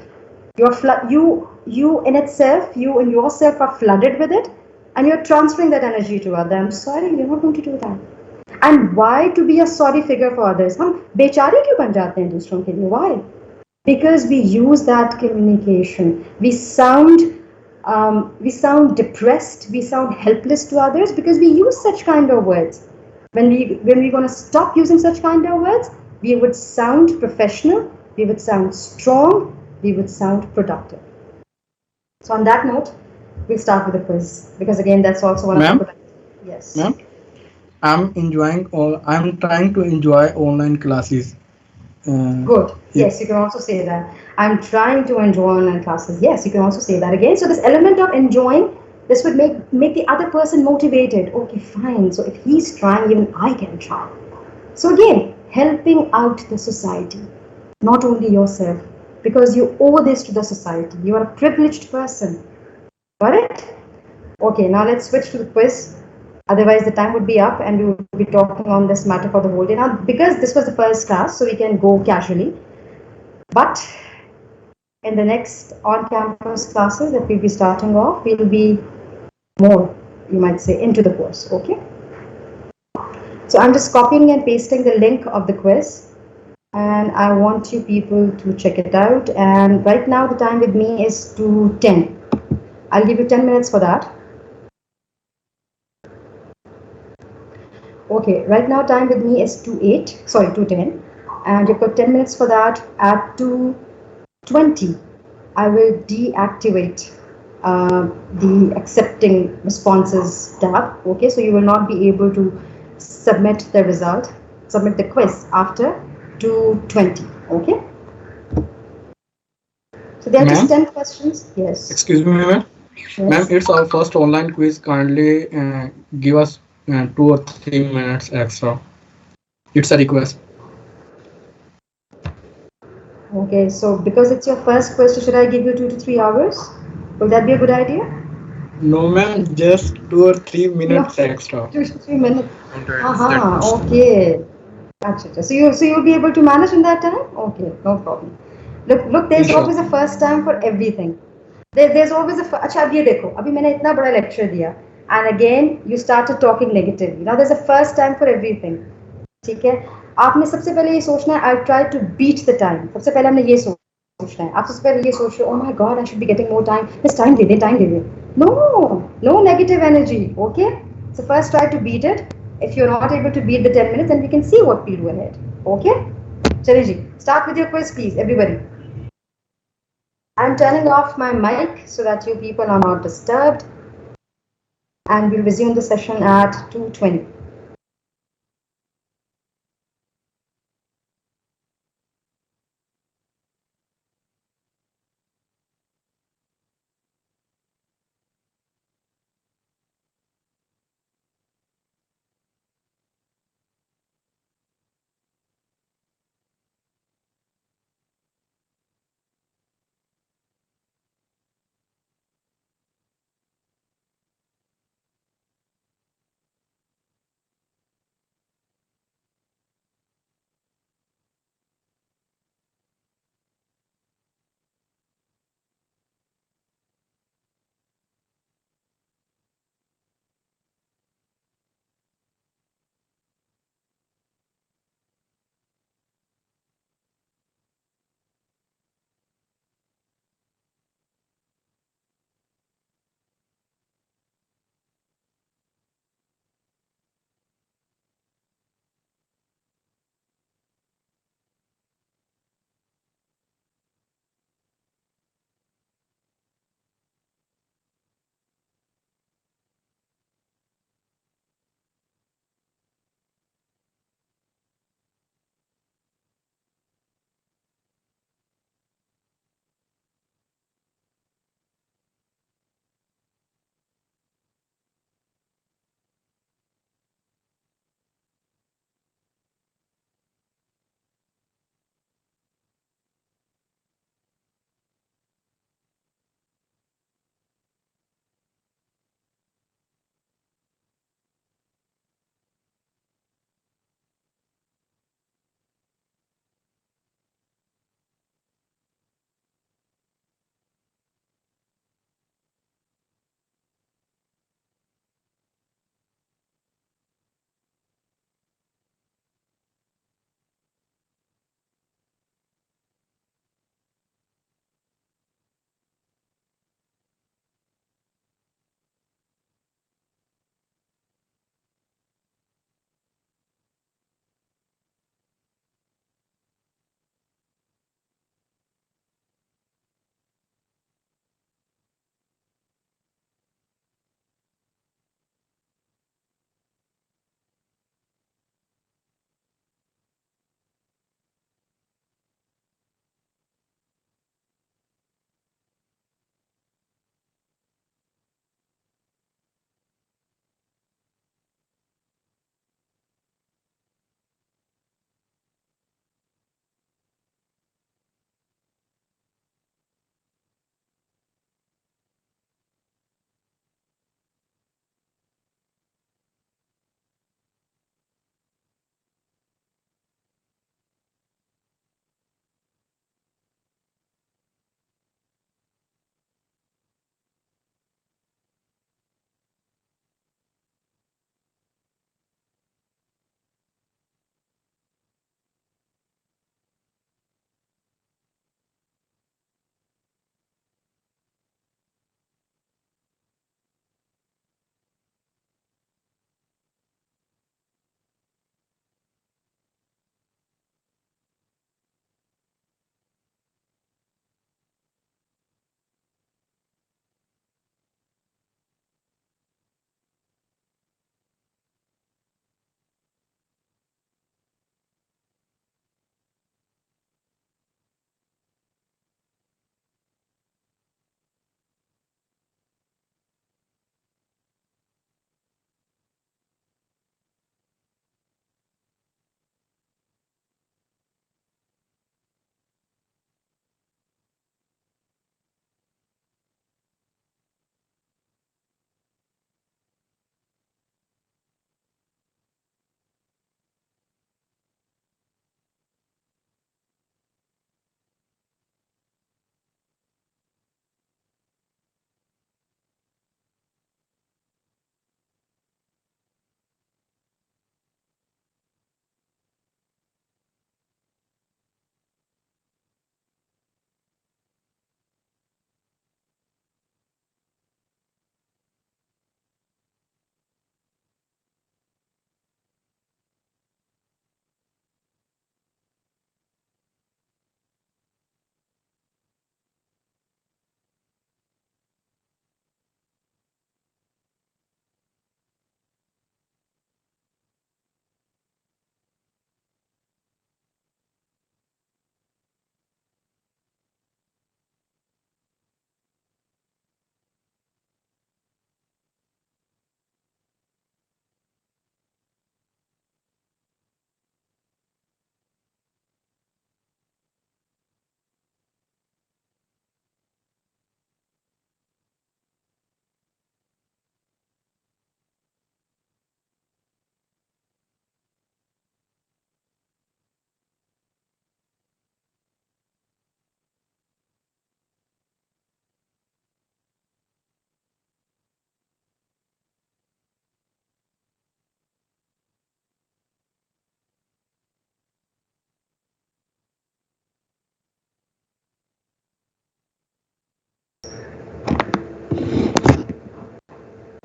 You in itself, you in yourself are flooded with it, and you're transferring that energy to others. I'm sorry, you're not going to do that. And why to be a sorry figure for others? हम बेचारे क्यों बन जाते हैं दूसरों के लिए? Why? Because we use that communication. We sound depressed, we sound helpless to others because we use such kind of words. When we're going to stop using such kind of words, we would sound professional, we would sound strong, we would sound productive. So on that note, we'll start with the quiz because again that's also one of the Ma'am, yes. ma'am, I'm trying to enjoy online classes. Good. If Yes, you can also say that. I'm trying to enjoy online classes. Yes, you can also say that again. So this element of enjoying, this would make the other person motivated. Okay, fine. So if he's trying, even I can try. So again, helping out the society, not only yourself, because you owe this to the society. You are a privileged person. Got it? Okay, now let's switch to the quiz. Otherwise, the time would be up and we would be talking on this matter for the whole day. Now, because this was the first class, so we can go casually. But in the next on-campus classes that we'll be starting off, we'll be more, you might say, into the course, okay? So I'm just copying and pasting the link of the quiz and I want you people to check it out. And right now the time with me is 2:10. I'll give you 10 minutes for that. Okay, right now time with me is 2:10, and you've got 10 minutes for that. At 2:20, I will deactivate the accepting responses tab. Okay, so you will not be able to submit the quiz after 2:20. Okay, so there are just ma'am, 10 questions. Yes. excuse me, ma'am. Ma'am, Yes. it's our first online quiz. Kindly give us 2 or 3 minutes extra. It's a request. Okay, so because it's your first question, should I give you 2 to 3 hours? Will that be a good idea? No, ma'am, just 2 or 3 minutes No, extra. 2 to 3 minutes. Don't answer that Aha, question. okay. Gotcha. So you'll be able to manage in that time? Okay, no problem. Look, there's always a Inshallah. first time for everything. There's always a अच्छा अब ये देखो अभी मैंने इतना बड़ा lecture दिया and again you started talking negatively. Now there's a first time for everything. ठीक है आपने सबसे पहले ये सोचना है I try to beat the time. सबसे पहले हमने ये सोचना है आप सबसे पहले ये सोच रहे हो oh my god I should be getting more time. This time they they. No negative energy. Okay. So first try to beat it. If you're not able to beat the 10 minutes, then we can see what we'll do ahead. Okay? Chaliji, start with your quiz, please, everybody. I'm turning off my mic so that you people are not disturbed. And we'll resume the session at 2:20.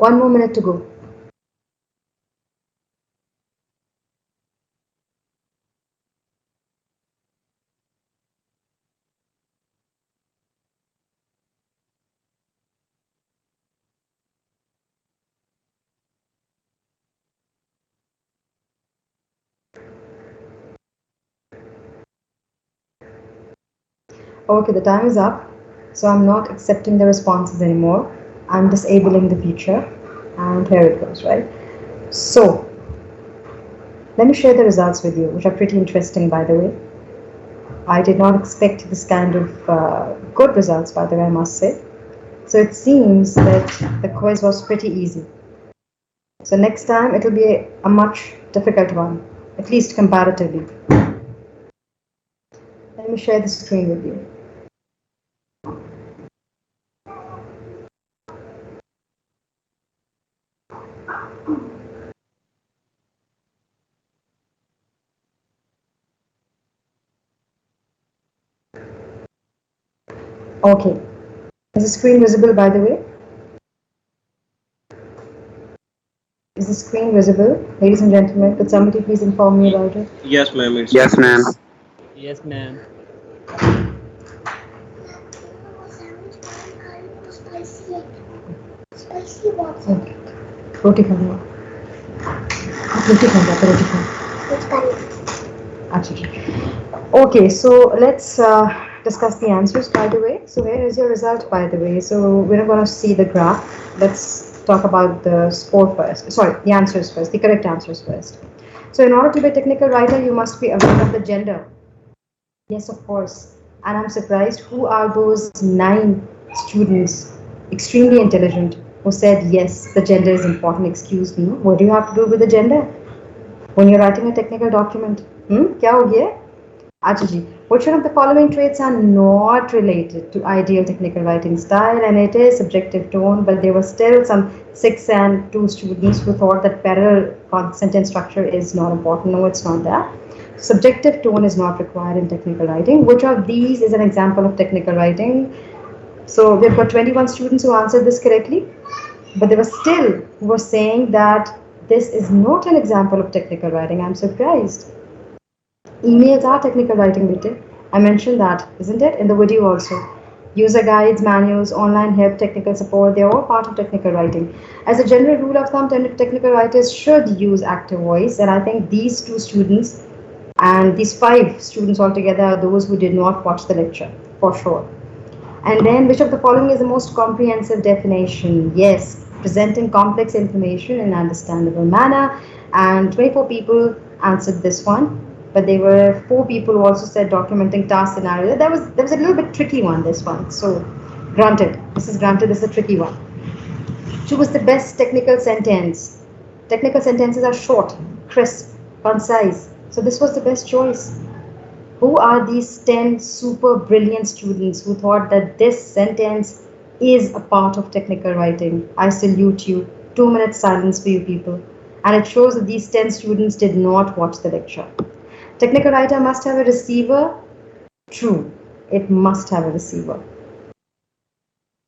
1 more minute to go. Okay, the time is up. So I'm not accepting the responses anymore. I'm disabling the feature. And here it goes, right? So let me share the results with you, which are pretty interesting, by the way. I did not expect this kind of good results, by the way, I must say. So it seems that the quiz was pretty easy. So next time it will be a much difficult one, at least comparatively. Let me share the screen with you. Okay. Is the screen visible, by the way? Is the screen visible? Ladies and gentlemen, could somebody please inform me about it? Yes, ma'am. It's Yes, ma'am. Yes, ma'am. Okay. Roti khana. Roti khana, roti khana. Achha. Okay, so let's discuss the answers, by the way. So here is your result, by the way. So we're not going to see the graph. Let's talk about the score first. Sorry, the answers first, the correct answers first. So in order to be a technical writer, you must be aware of the gender. Yes, of course. And I'm surprised, who are those 9 students, extremely intelligent, who said, yes, the gender is important? Excuse me, what do you have to do with the gender when you're writing a technical document? Kya ho gaya? Acha ji, which one of the following traits are not related to ideal technical writing style? And it is subjective tone, but there were still some 6 and 2 students who thought that parallel sentence structure is not important. No, it's not that. Subjective tone is not required in technical writing. Which of these is an example of technical writing? So we've got 21 students who answered this correctly, but there were still who were saying that this is not an example of technical writing. I'm surprised. Emails are technical writing, bete. I mentioned that, isn't it, in the video also. User guides, manuals, online help, technical support, they're all part of technical writing. As a general rule of thumb, technical writers should use active voice, and I think these 2 students and these 5 students altogether are those who did not watch the lecture, for sure. And then, which of the following is the most comprehensive definition? Yes, presenting complex information in an understandable manner. And 24 people answered this one, but there were 4 people who also said documenting task scenario. There was a little bit tricky one, this one. So, granted, this is a tricky one. Choose the best technical sentence. Technical sentences are short, crisp, concise. So this was the best choice. Who are these 10 super brilliant students who thought that this sentence is a part of technical writing? I salute you. 2 minutes silence for you people. And it shows that these 10 students did not watch the lecture. Technical writer must have a receiver. True, it must have a receiver.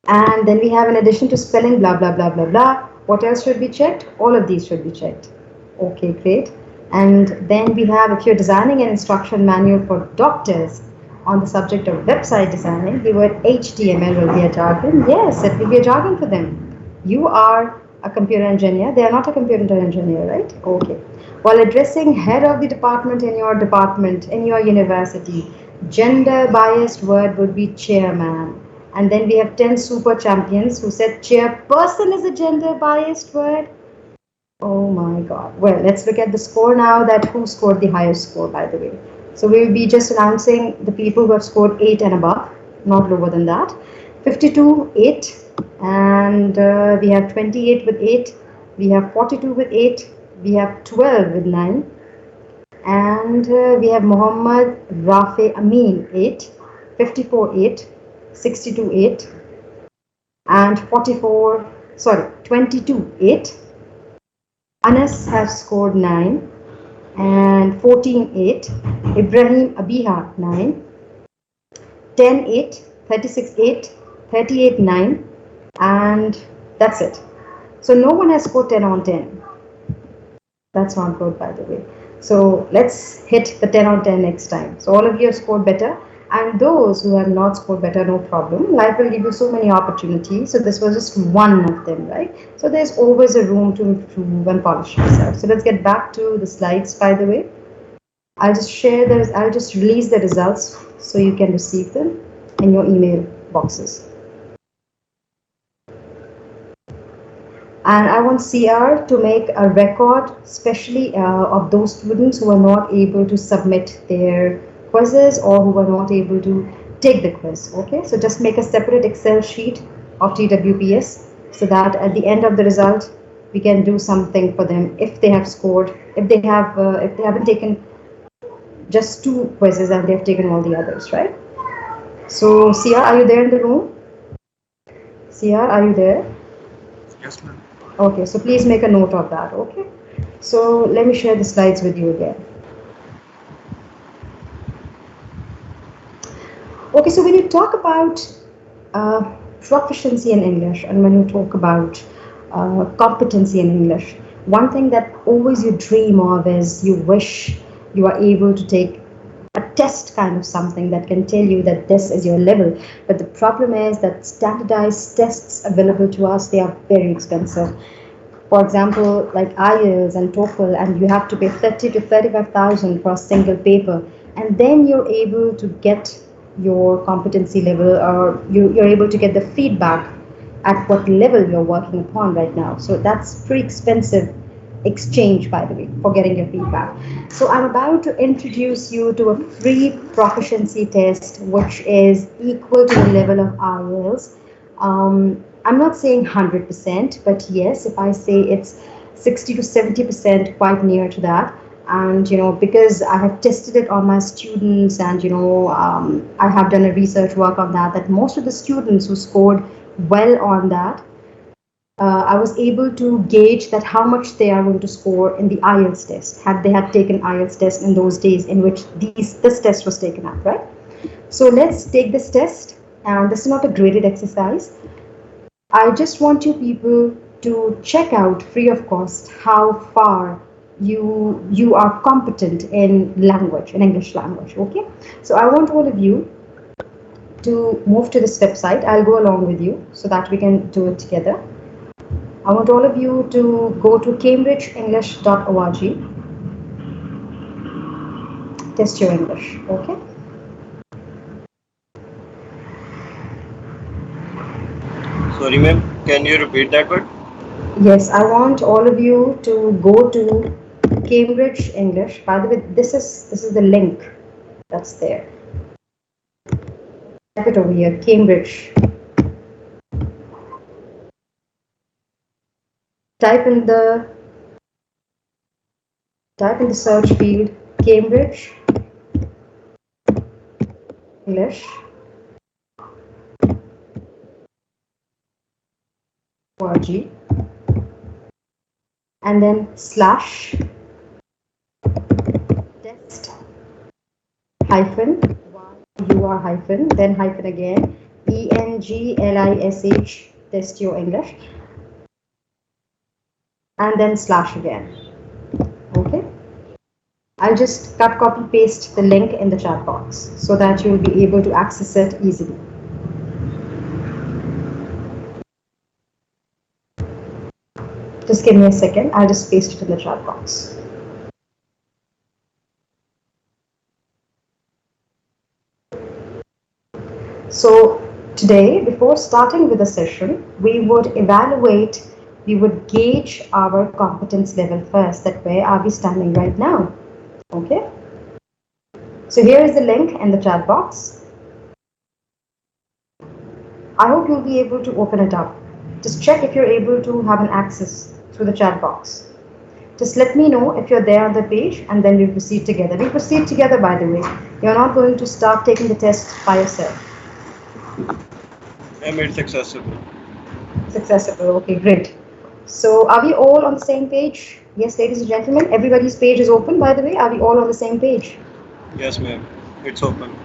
And then we have, in addition to spelling, blah, blah, blah, blah, blah. What else should be checked? All of these should be checked. Okay, great. And then we have, if you're designing an instruction manual for doctors on the subject of website designing, the word HTML will be a jargon. Yes, it will be a jargon for them. You are a computer engineer. They are not a computer engineer, right? Okay. While addressing head of the department, in your university, gender biased word would be chairman. And then we have 10 super champions who said chairperson is a gender biased word. Oh my God. Well, let's look at the score now, that who scored the highest score, by the way. So we will be just announcing the people who have scored 8 and above, not lower than that. 52, 8. And we have 28 with 8. We have 42 with 8. We have 12 with 9. And we have Muhammad Rafe Amin, 8. 54, 8. 62, 8. And 22, 8. Anas has scored 9 and 14, 8. Ibrahim Abiha, 9. 10, 8. 36, 8. 38, 9. And that's it. So no one has scored 10 on 10. That's not good, by the way. So let's hit the 10 on 10 next time. So all of you have scored better, and those who have not scored better, no problem. Life will give you so many opportunities. So this was just one of them, right? So there's always a room to improve and polish yourself. So let's get back to the slides, by the way. I'll just release the results so you can receive them in your email boxes. And I want CR to make a record, especially of those students who are not able to submit their quizzes or who are not able to take the quiz. Okay, so just make a separate Excel sheet of TWPS so that at the end of the result we can do something for them if they have scored, if they haven't taken just 2 quizzes and they have taken all the others, right? So CR, are you there in the room? CR, are you there? Yes, ma'am. Okay, so please make a note of that, okay? So let me share the slides with you again. Okay, so when you talk about proficiency in English and when you talk about competency in English, one thing that always you dream of is you wish you are able to take a test kind of something that can tell you that this is your level. But the problem is that standardized tests available to us, they are very expensive. For example, like IELTS and TOEFL, and you have to pay 30 to 35,000 for a single paper, and then you're able to get your competency level, or you're able to get the feedback at what level you're working upon right now. So that's pretty expensive exchange, by the way, for getting your feedback. So I'm about to introduce you to a free proficiency test which is equal to the level of IELTS. I'm not saying 100%, but yes, if I say it's 60 to 70%, quite near to that. And because I have tested it on my students, and I have done a research work on that most of the students who scored well on that, I was able to gauge that how much they are going to score in the IELTS test, had they had taken IELTS test in those days in which this test was taken up, right? So let's take this test, and this is not a graded exercise. I just want you people to check out free of cost how far you are competent in language, in English language, okay? So I want all of you to move to this website. I'll go along with you so that we can do it together. I want all of you to go to cambridgeenglish.org. Test your English, okay? Sorry, ma'am. Can you repeat that word? Yes, I want all of you to go to Cambridge English. By the way, this is the link that's there. Type it over here, Cambridge. Type in the search field Cambridge English. .org, and then / test hyphen UR hyphen, then hyphen again ENGLISH, test your English, and then / again. Okay, I'll just cut, copy, paste the link in the chat box so that you'll be able to access it easily. Just give me a second, I'll just paste it in the chat box. So today, before starting with the session, we would evaluate, we would gauge our competence level first, that where are we standing right now, okay? So here is the link in the chat box. I hope you'll be able to open it up. Just check if you're able to have an access through the chat box. Just let me know if you're there on the page, and then we'll proceed together. We'll proceed together, by the way. You're not going to start taking the test by yourself. Ma'am, it's accessible. It's accessible, okay, great. So are we all on the same page? Yes, ladies and gentlemen, everybody's page is open, by the way. Are we all on the same page? Yes, ma'am. It's open.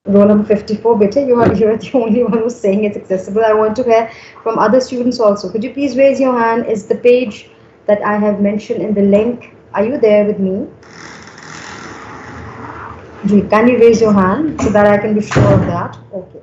Roll number 54, beta, you're the only one who's saying it's accessible. I want to hear from other students also. Could you please raise your hand? Is the page that I have mentioned in the link, are you there with me? Can you raise your hand so that I can be sure of that? Okay.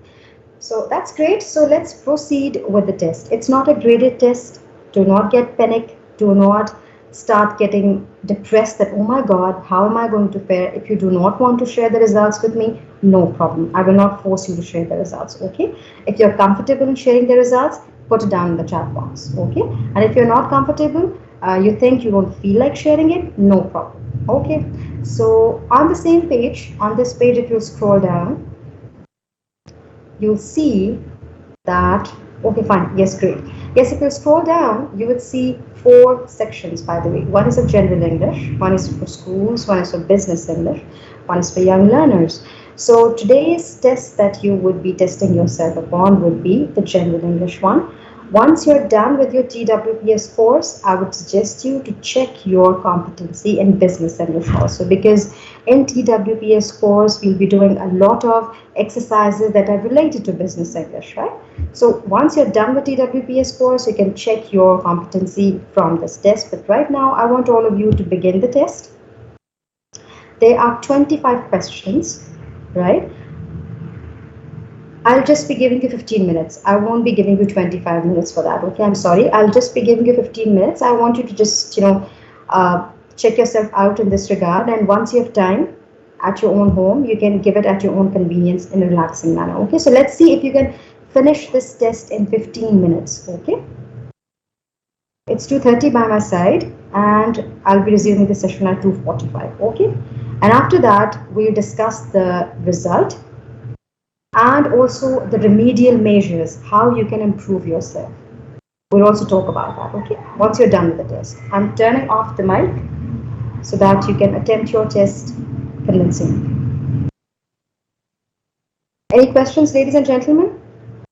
So that's great. So let's proceed with the test. It's not a graded test. Do not get panic. Do not start getting depressed that, oh my God, how am I going to fare? If you do not want to share the results with me, no problem. I will not force you to share the results, okay? If you're comfortable in sharing the results, put it down in the chat box, okay? And if you're not comfortable, you think you don't feel like sharing it, no problem, okay? So on the same page, on this page, if you scroll down, you'll see that, okay, fine, yes, great. Yes, if you scroll down, you would see 4 sections, by the way. One is of general English, one is for schools, one is for business English, one is for young learners. So today's test that you would be testing yourself upon would be the general English one. Once you're done with your TWPS course, I would suggest you to check your competency in business English also, because in TWPS course, we'll be doing a lot of exercises that are related to business English, right? So once you're done with TWPS course, you can check your competency from this test. But right now, I want all of you to begin the test. There are 25 questions, right? I'll just be giving you 15 minutes. I won't be giving you 25 minutes for that. Okay, I'm sorry. I'll just be giving you 15 minutes. I want you to just, check yourself out in this regard. And once you have time at your own home, you can give it at your own convenience in a relaxing manner. Okay, so let's see if you can finish this test in 15 minutes. Okay. It's 2:30 by my side, and I'll be resuming the session at 2:45. Okay. And after that, we'll discuss the result and also the remedial measures, how you can improve yourself. We'll also talk about that, okay? Once you're done with the test. I'm turning off the mic so that you can attempt your test convincingly. Any questions, ladies and gentlemen?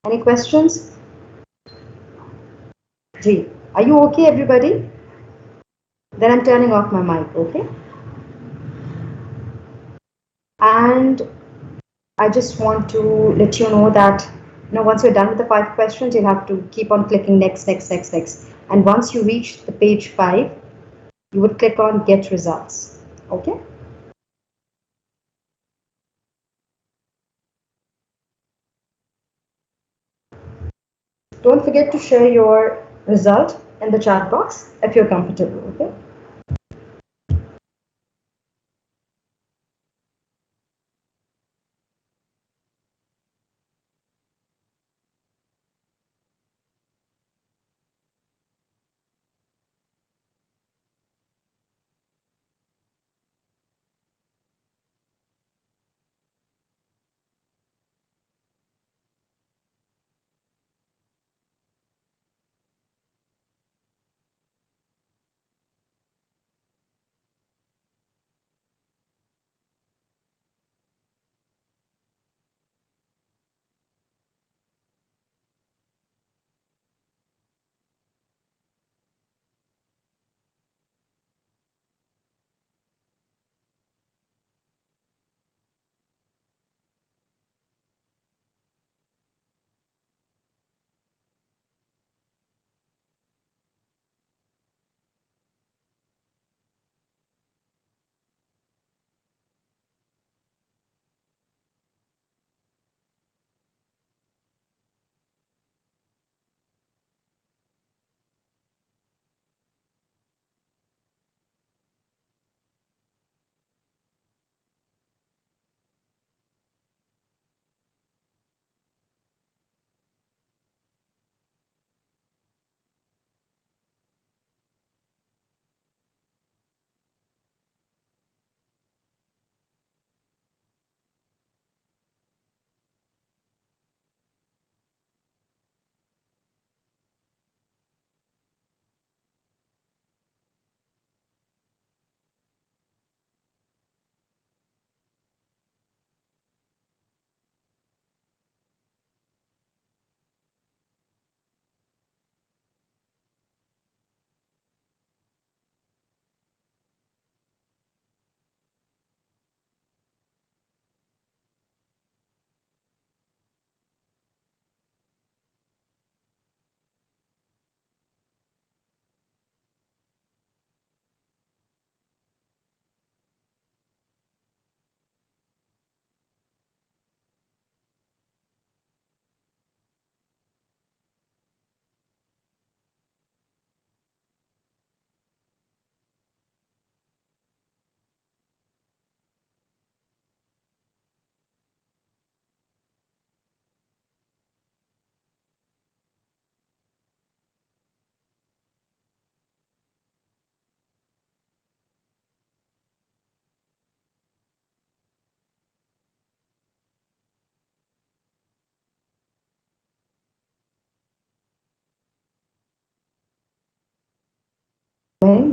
Any questions? Gee, are you okay, everybody? Then I'm turning off my mic, okay? And I just want to let you know that once you're done with the 5 questions, you'll have to keep on clicking next, next, next, next. And once you reach the page 5, you would click on get results. Okay? Don't forget to share your result in the chat box if you're comfortable. Okay?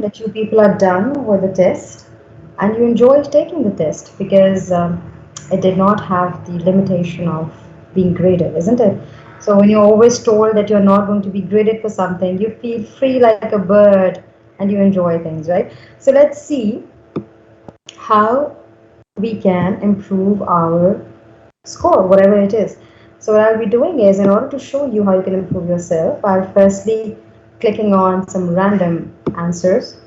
assume that you people are done with the test and you enjoyed taking the test because it did not have the limitation of being graded, isn't it? So when you're always told that you're not going to be graded for something, you feel free like a bird and you enjoy things, right? So let's see how we can improve our score, whatever it is. So what I'll be doing is, in order to show you how you can improve yourself, I'll firstly clicking on some random answers.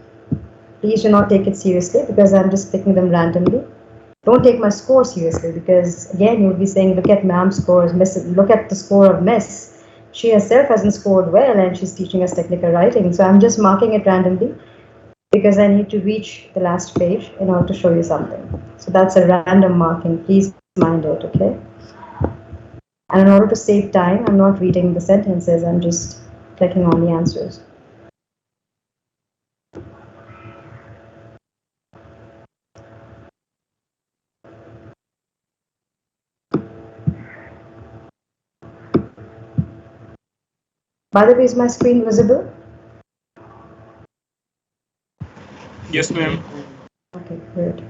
Please do not take it seriously because I'm just picking them randomly. Don't take my score seriously because again you'll be saying, look at ma'am's scores, miss, look at the score of miss. She herself hasn't scored well and she's teaching us technical writing. So I'm just marking it randomly because I need to reach the last page in order to show you something. So that's a random marking. Please mind it, okay? And in order to save time, I'm not reading the sentences, I'm just clicking on the answers. By the way, is my screen visible? Yes, ma'am. Okay, good.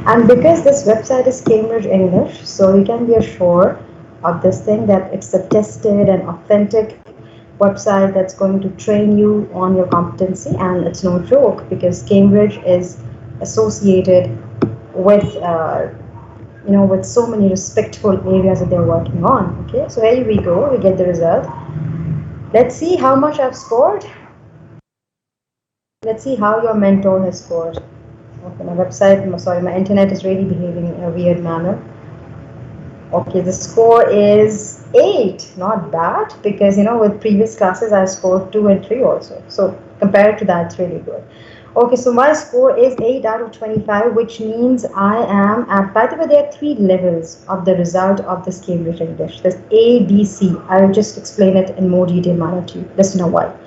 And because this website is Cambridge English, so you can be assured of this thing that it's a tested and authentic website that's going to train you on your competency, and it's no joke because Cambridge is associated with with so many respectful areas that they're working on. Okay, so here we go, we get the result. Let's see how much I've scored. Let's see how your mentor has scored. Okay, my website, sorry, my internet is really behaving in a weird manner. Okay, the score is 8. Not bad because with previous classes I scored 2 and 3 also. So compared to that, it's really good. Okay, so my score is 8 out of 25, which means I am at, by the way, there are 3 levels of the result of this Cambridge English. There's A, B, C. I'll just explain it in more detail manner to you. Listen a while.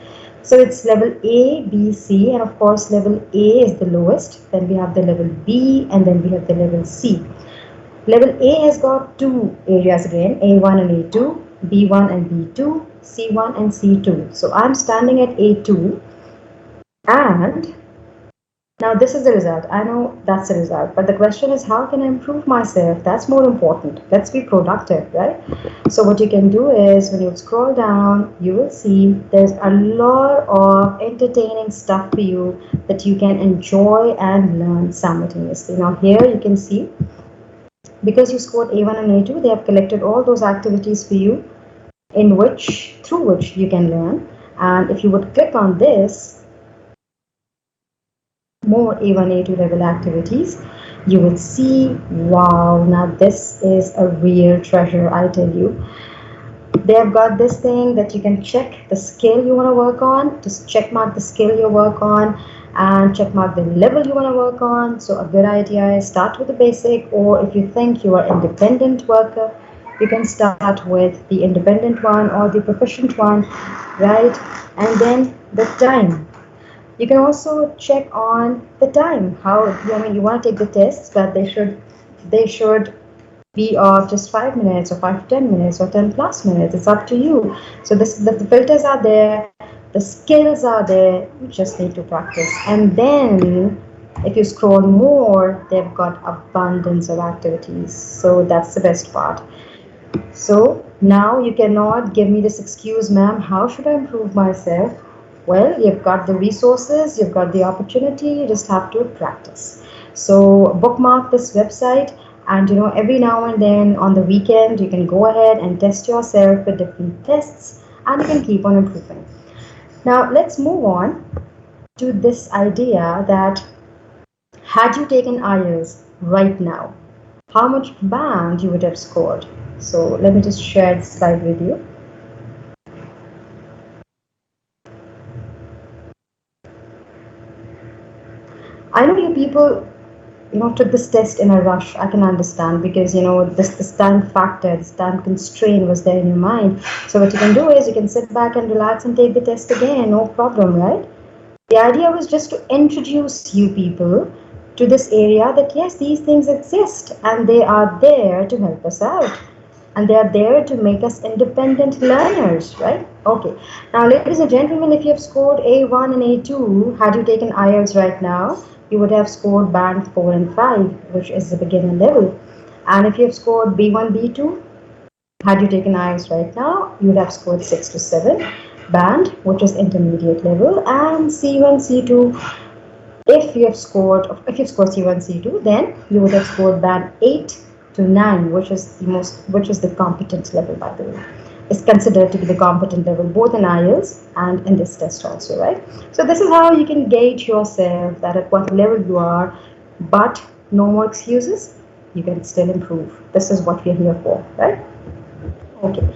So it's level A, B, C, and of course level A is the lowest. Then we have the level B, and then we have the level C. Level A has got 2 areas again, A1 and A2, B1 and B2, C1 and C2. So I'm standing at A2, and now this is the result. I know that's the result, but the question is, how can I improve myself? That's more important. Let's be productive, right? So what you can do is, when you scroll down, you will see there's a lot of entertaining stuff for you that you can enjoy and learn simultaneously. Now here you can see, because you scored A1 and A2, they have collected all those activities for you through which you can learn. And if you would click on this, more A1, A2 level activities, you will see, wow, now this is a real treasure, I tell you. They have got this thing that you can check the skill you want to work on, just check mark the skill you work on and check mark the level you want to work on. So a good idea is start with the basic, or if you think you are independent worker, you can start with the independent one or the proficient one, right? And then the time. You can also check on the time. How you want to take the tests, but they should be of just 5 minutes or 5 to 10 minutes or 10 plus minutes. It's up to you. So the filters are there, the skills are there. You just need to practice. And then if you scroll more, they've got abundance of activities. So that's the best part. So now you cannot give me this excuse, ma'am, how should I improve myself? Well, you've got the resources, you've got the opportunity, you just have to practice. So bookmark this website, and every now and then on the weekend, you can go ahead and test yourself with different tests, and you can keep on improving. Now let's move on to this idea that had you taken IELTS right now, how much band you would have scored. So let me just share this slide with you. I know you people took this test in a rush, I can understand, because this time factor, this time constraint was there in your mind. So what you can do is you can sit back and relax and take the test again, no problem, right? The idea was just to introduce you people to this area, that yes, these things exist and they are there to help us out, and they are there to make us independent learners, right? Okay. Now, ladies and gentlemen, if you have scored A1 and A2, had you taken IELTS right now, you would have scored band 4 and 5, which is the beginner level. And if you have scored B1, B2, had you taken IELTS right now, you would have scored 6 to 7 band, which is intermediate level, and C1, C2. If you've scored C1, C2, then you would have scored band 8 to 9, which is the competent level, by the way. It's considered to be the competent level both in IELTS and in this test also, right? So this is how you can gauge yourself that at what level you are, but no more excuses. You can still improve. This is what we're here for, right? Okay.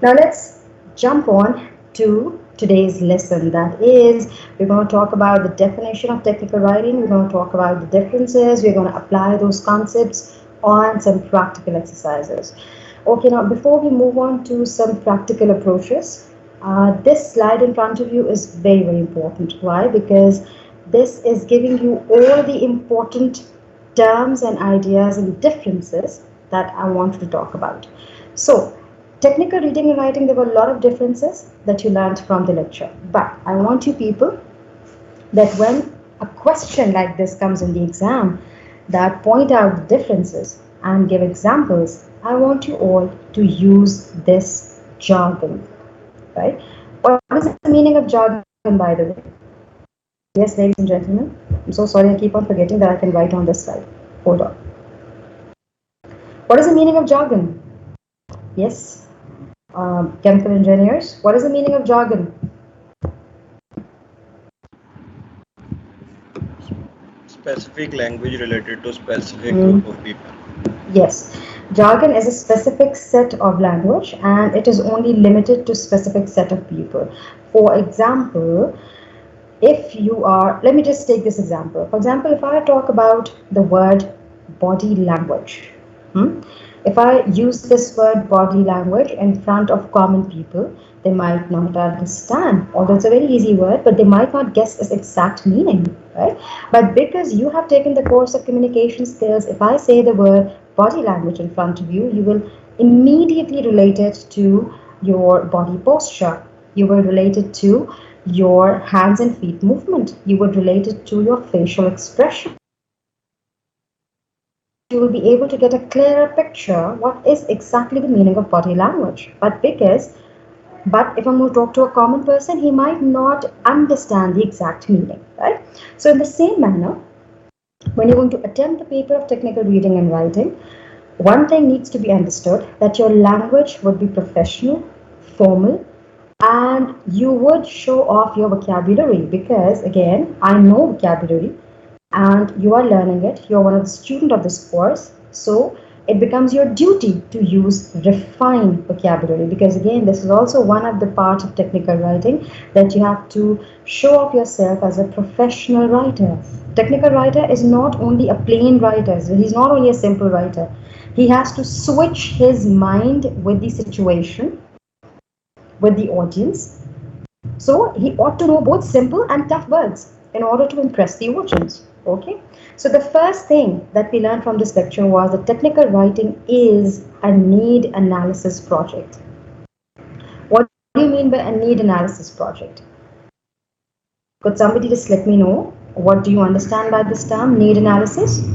Now let's jump on to today's lesson. That is, we're going to talk about the definition of technical writing. We're going to talk about the differences. We're going to apply those concepts on some practical exercises. Okay, now before we move on to some practical approaches, this slide in front of you is very, very important. Why? Because this is giving you all the important terms and ideas and differences that I want to talk about. So, technical reading and writing, there were a lot of differences that you learned from the lecture. But I want you people that when a question like this comes in the exam, that point out the differences and give examples, I want you all to use this jargon, right? What is the meaning of jargon, by the way? Yes, ladies and gentlemen, I'm so sorry, I keep on forgetting that I can write on this slide. Hold on. What is the meaning of jargon? Yes, chemical engineers, what is the meaning of jargon? Specific language related to specific group of people. Yes, jargon is a specific set of language and it is only limited to specific set of people. For example, if you are, let me just take this example. For example, if I talk about the word body language, if I use this word body language in front of common people, they might not understand, although it's a very easy word, but they might not guess its exact meaning, right? But because you have taken the course of communication skills, if I say the word body language in front of you, you will immediately relate it to your body posture. You will relate it to your hands and feet movement. You would relate it to your facial expression. You will be able to get a clearer picture what is exactly the meaning of body language. But if I'm going to talk to a common person, he might not understand the exact meaning, right? So in the same manner, when you're going to attempt the paper of technical reading and writing, one thing needs to be understood, that your language would be professional, formal, and you would show off your vocabulary, because again, I know vocabulary and you are learning it. You're one of the students of this course, so it becomes your duty to use refined vocabulary, because again, this is also one of the parts of technical writing, that you have to show off yourself as a professional writer. Technical writer is not only a plain writer, he's not only a simple writer. He has to switch his mind with the situation, with the audience. So he ought to know both simple and tough words in order to impress the audience. Okay, so the first thing that we learned from this lecture was that technical writing is a need analysis project. What do you mean by a need analysis project? Could somebody just let me know, what do you understand by this term, need analysis?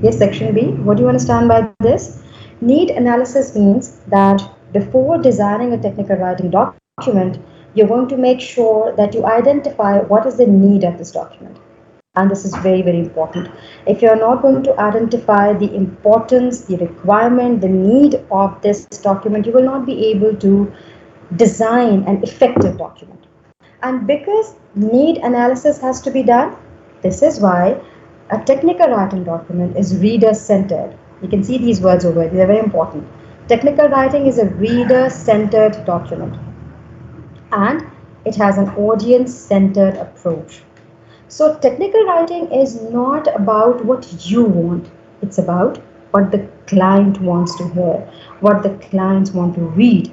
Yes, section B, what do you understand by this? Need analysis means that before designing a technical writing document, you're going to make sure that you identify what is the need of this document. And this is very, very important. If you're not going to identify the importance, the requirement, the need of this document, you will not be able to design an effective document. And because need analysis has to be done, this is why a technical writing document is reader-centered. You can see these words over here, they're very important. Technical writing is a reader-centered document, and it has an audience-centered approach. So technical writing is not about what you want. It's about what the client wants to hear, what the clients want to read.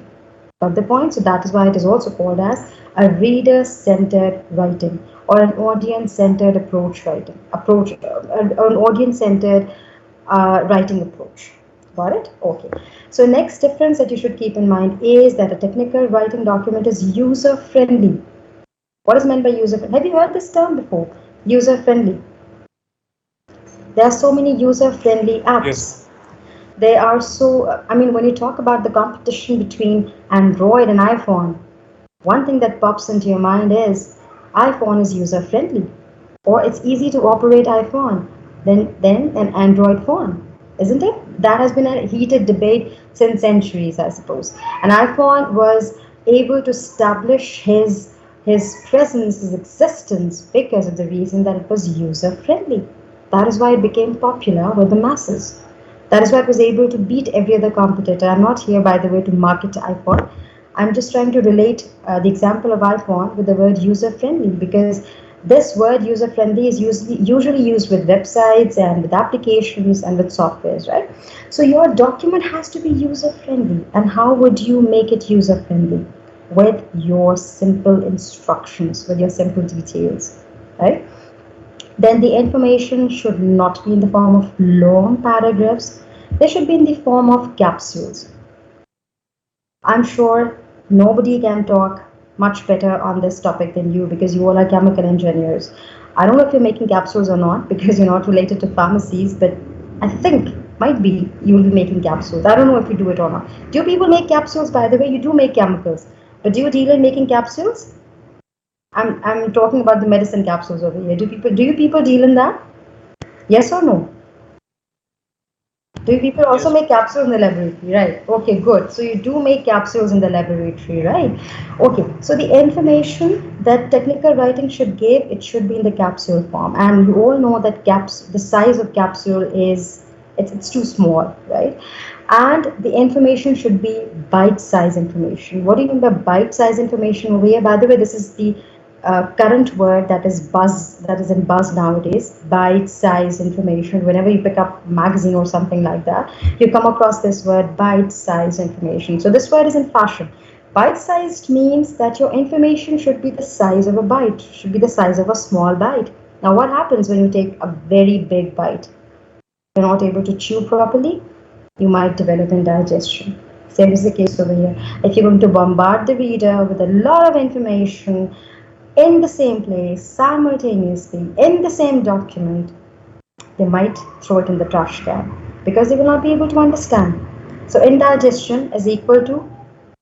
Got the point? So that is why it is also called as a reader-centered writing or an audience-centered approach writing. An audience-centered writing approach. Got it? Okay. So next difference that you should keep in mind is that a technical writing document is user-friendly. What is meant by user-friendly? Have you heard this term before? User-friendly. There are so many user-friendly apps. Yes. They are so, I mean, when you talk about the competition between Android and iPhone, one thing that pops into your mind is iPhone is user-friendly, or it's easy to operate iPhone than an Android phone, isn't it? That has been a heated debate since centuries, I suppose. And iPhone was able to establish his presence, his existence, because of the reason that it was user-friendly. That is why it became popular with the masses. That is why it was able to beat every other competitor. I'm not here, by the way, to market iPhone. I'm just trying to relate the example of iPhone with the word user-friendly, because this word user-friendly is usually used with websites and with applications and with softwares, right? So your document has to be user-friendly. And how would you make it user-friendly? With your simple instructions, with your simple details, right? Then the information should not be in the form of long paragraphs. They should be in the form of capsules. I'm sure nobody can talk much better on this topic than you, because you all are chemical engineers. I don't know if you're making capsules or not, because you're not related to pharmacies, but I think might be you will be making capsules. I don't know if you do it or not. Do people make capsules? By the way, you do make chemicals, but do you deal in making capsules? I'm talking about the medicine capsules over here. Do you people deal in that? Yes or no? Do people also make capsules in the laboratory, right? Okay, good. So you do make capsules in the laboratory, right? Okay, so the information that technical writing should give, it should be in the capsule form. And you all know that the size of capsule is, it's too small, right? And the information should be bite-size information. What do you mean by bite-size information over here? By the way, this is the current word that is in buzz nowadays, bite-sized information. Whenever you pick up a magazine or something like that, you come across this word, bite-sized information. So this word is in fashion. Bite-sized means that your information should be the size of a bite, should be the size of a small bite. Now what happens when you take a very big bite? You're not able to chew properly, you might develop indigestion. Same is the case over here. If you're going to bombard the reader with a lot of information in the same place, simultaneously, in the same document, they might throw it in the trash can because they will not be able to understand. So indigestion is equal to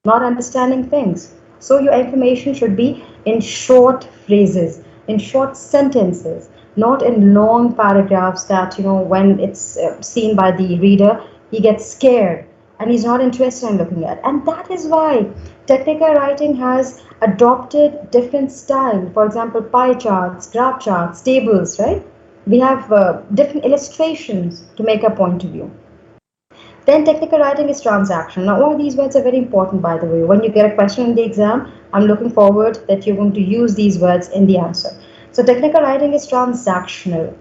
not understanding things. So your information should be in short phrases, in short sentences, not in long paragraphs that, when it's seen by the reader, he gets scared and he's not interested in looking at. And that is why technical writing has adopted different style. For example, pie charts, graph charts, tables, right? We have different illustrations to make a point of view. Then technical writing is transactional. Now all these words are very important, by the way. When you get a question in the exam, I'm looking forward that you're going to use these words in the answer. So technical writing is transactional.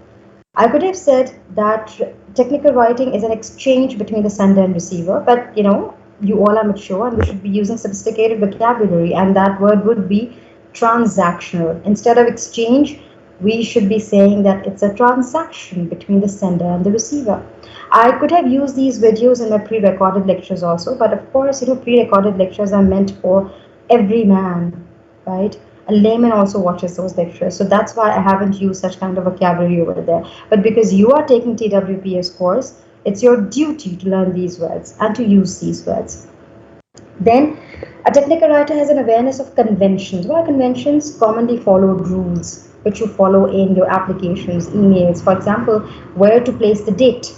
I could have said that technical writing is an exchange between the sender and receiver, but you all are mature and we should be using sophisticated vocabulary, and that word would be transactional. Instead of exchange, we should be saying that it's a transaction between the sender and the receiver. I could have used these videos in my pre-recorded lectures also, but of course, pre-recorded lectures are meant for every man, right? A layman also watches those lectures. So that's why I haven't used such kind of vocabulary over there. But because you are taking TWPS course, it's your duty to learn these words and to use these words. Then a technical writer has an awareness of conventions. What are conventions? Commonly followed rules which you follow in your applications, emails. For example, where to place the date.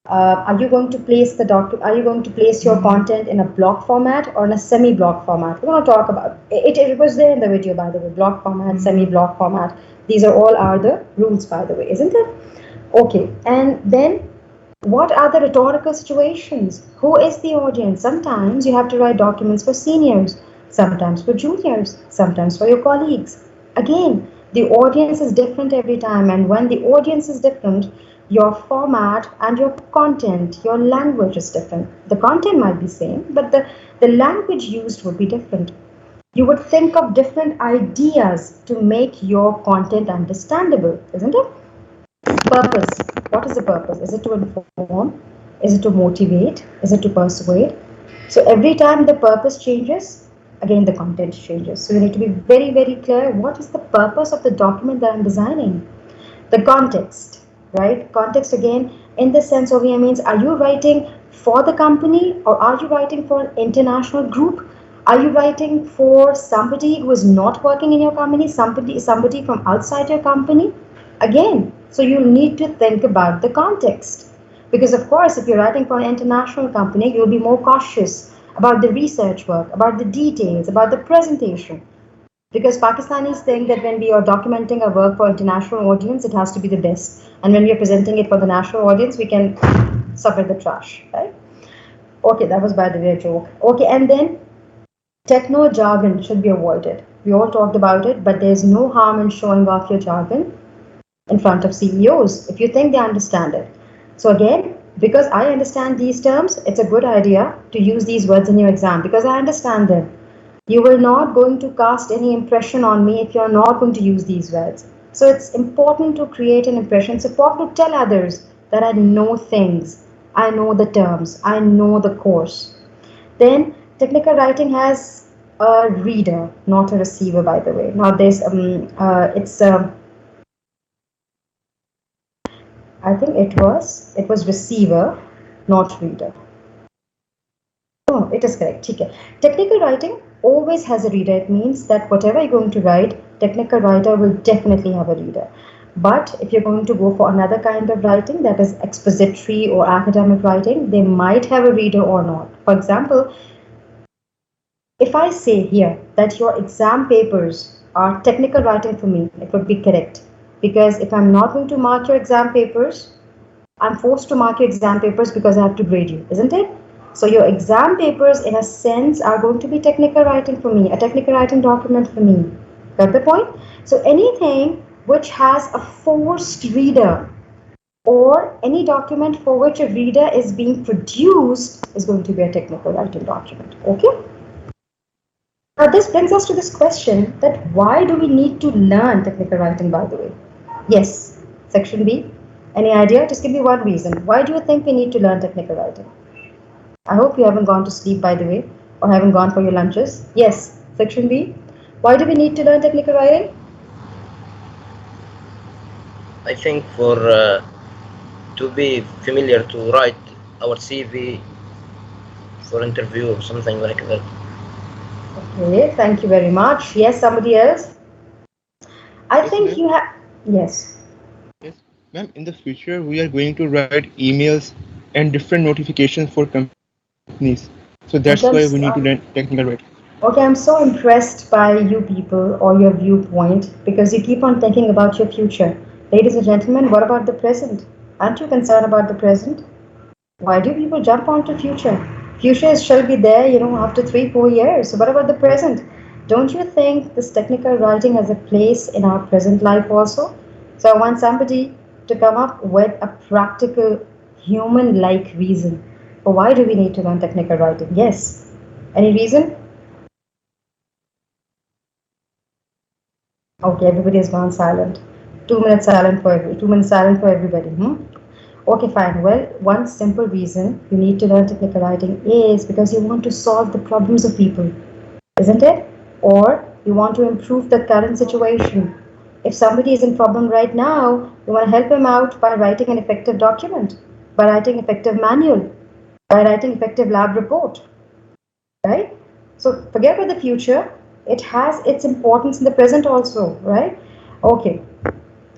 Are you going to place your content in a block format or in a semi-block format? We're going to talk about it. It was there in the video, by the way. Block format, semi-block format. These are the rules, by the way, isn't it? Okay, and then what are the rhetorical situations? Who is the audience? Sometimes you have to write documents for seniors, sometimes for juniors, sometimes for your colleagues. Again, The audience is different every time, and when the audience is different, your format and your content, your language is different. The content might be same, but the language used would be different. You would think of different ideas to make your content understandable, isn't it? Purpose. What is the purpose? Is it to inform? Is it to motivate? Is it to persuade? So every time the purpose changes, again the content changes. So you need to be very, very clear what is the purpose of the document that I'm designing. The context, right? Context again in the sense of means, are you writing for the company or are you writing for an international group? Are you writing for somebody who is not working in your company, somebody from outside your company? Again, so you need to think about the context. Because of course, if you're writing for an international company, you'll be more cautious about the research work, about the details, about the presentation. Because Pakistanis think that when we are documenting our work for international audience, it has to be the best. And when we are presenting it for the national audience, we can suffer the trash, right? Okay, that was by the way a joke. Okay, and then techno jargon should be avoided. We all talked about it, but there's no harm in showing off your jargon in front of CEOs if you think they understand it. So again, because I understand these terms, it's a good idea to use these words in your exam because I understand them. You will not going to cast any impression on me if you're not going to use these words. So it's important to create an impression. It's important to tell others that I know things, I know the terms, I know the course. Then technical writing has a reader, not a receiver, by the way. Now this, I think it was receiver, not reader. No, it is correct. Okay. Technical writing always has a reader. It means that whatever you're going to write, technical writer will definitely have a reader. But if you're going to go for another kind of writing, that is expository or academic writing, they might have a reader or not. For example, if I say here that your exam papers are technical writing for me, it would be correct. Because if I'm not going to mark your exam papers, I'm forced to mark your exam papers because I have to grade you, isn't it? So your exam papers, in a sense, are going to be technical writing for me, a technical writing document for me. Got the point? So anything which has a forced reader or any document for which a reader is being produced is going to be a technical writing document. Okay? Now this brings us to this question that why do we need to learn technical writing, by the way? Yes, section B. Any idea? Just give me one reason. Why do you think we need to learn technical writing? I hope you haven't gone to sleep, by the way, or haven't gone for your lunches. Yes, section B. Why do we need to learn technical writing? I think for to be familiar to write our CV for interview or something like that. Okay, thank you very much. Yes, somebody else? I think you have... Yes. Yes, ma'am, in the future, we are going to write emails and different notifications for companies. So that's why we need to learn technical writing. Okay, I'm so impressed by you people or your viewpoint because you keep on thinking about your future. Ladies and gentlemen, what about the present? Aren't you concerned about the present? Why do people jump onto future? Future shall be there, after 3-4 years. So what about the present? Don't you think this technical writing has a place in our present life also? So I want somebody to come up with a practical, human-like reason for why do we need to learn technical writing? Yes. Any reason? Okay, everybody has gone silent. 2 minutes silent for 2 minutes silent for everybody. Okay, fine. Well, one simple reason you need to learn technical writing is because you want to solve the problems of people, isn't it? Or you want to improve the current situation. If somebody is in problem right now, you want to help him out by writing an effective document, by writing effective manual, by writing effective lab report, right? So forget about the future. It has its importance in the present also, right? Okay.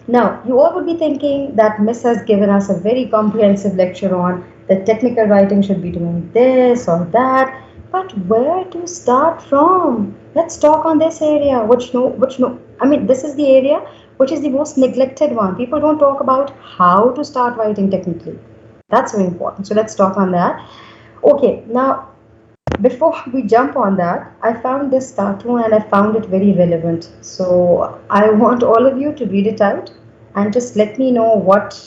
Now, you all would be thinking that Miss has given us a very comprehensive lecture on that technical writing should be doing this or that, but where to start from? Let's talk on this area, this is the area which is the most neglected one. People don't talk about how to start writing technically. That's very important. So let's talk on that. Okay, now, before we jump on that, I found this cartoon and I found it very relevant. So I want all of you to read it out and just let me know what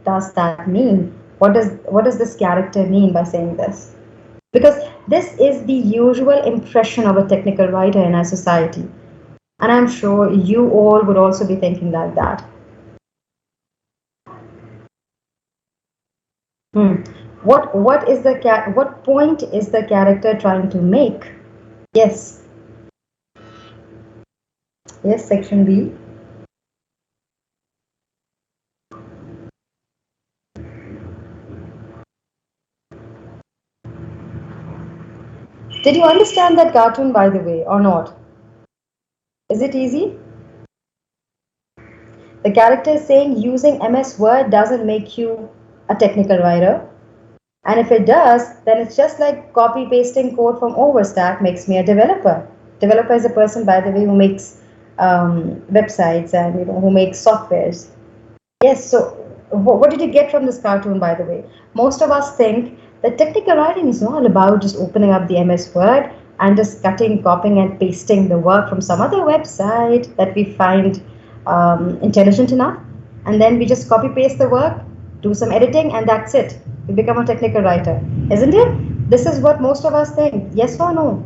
does that mean. What does this character mean by saying this? Because this is the usual impression of a technical writer in our society. And I'm sure you all would also be thinking like that. What point is the character trying to make? Yes. Yes, section B. Did you understand that cartoon, by the way, or not? Is it easy? The character is saying using MS Word doesn't make you a technical writer. And if it does, then it's just like copy pasting code from Overstack makes me a developer. Developer is a person, by the way, who makes websites and who makes softwares. Yes, so what did you get from this cartoon, by the way? Most of us think that technical writing is all about just opening up the MS Word and just cutting, copying, and pasting the work from some other website that we find intelligent enough. And then we just copy paste the work, do some editing, and that's it. We become a technical writer, isn't it? This is what most of us think. Yes or no?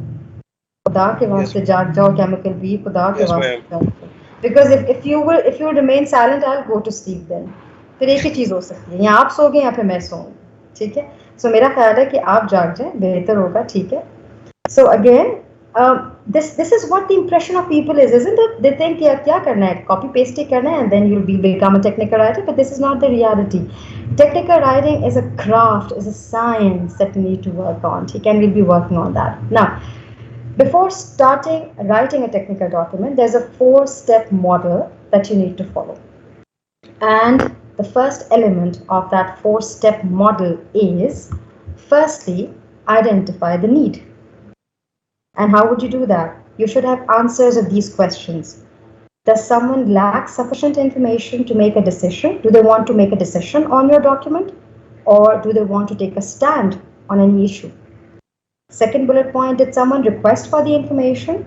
खुदा के वास्ते जाग जाओ chemical B, खुदा के वास्ते. Because if you will remain silent, I'll go to sleep then. फिर एक ही चीज हो सकती है, या आप सोगे या फिर मैं सोऊं, ठीक है? So मेरा ख्याल है कि आप जाग जाएं, बेहतर होगा, ठीक है? So again, this is what the impression of people is, isn't it? They think क्या करना है, copy paste ही करना है, and then you'll become a technical writer. But this is not the reality. Technical writing is a craft, is a science that we need to work on. And we'll be working on that. Now, before starting writing a technical document, there's a 4-step model that you need to follow. And the first element of that 4-step model is, firstly, identify the need. And how would you do that? You should have answers of these questions. Does someone lack sufficient information to make a decision? Do they want to make a decision on your document? Or do they want to take a stand on any issue? Second bullet point, did someone request for the information?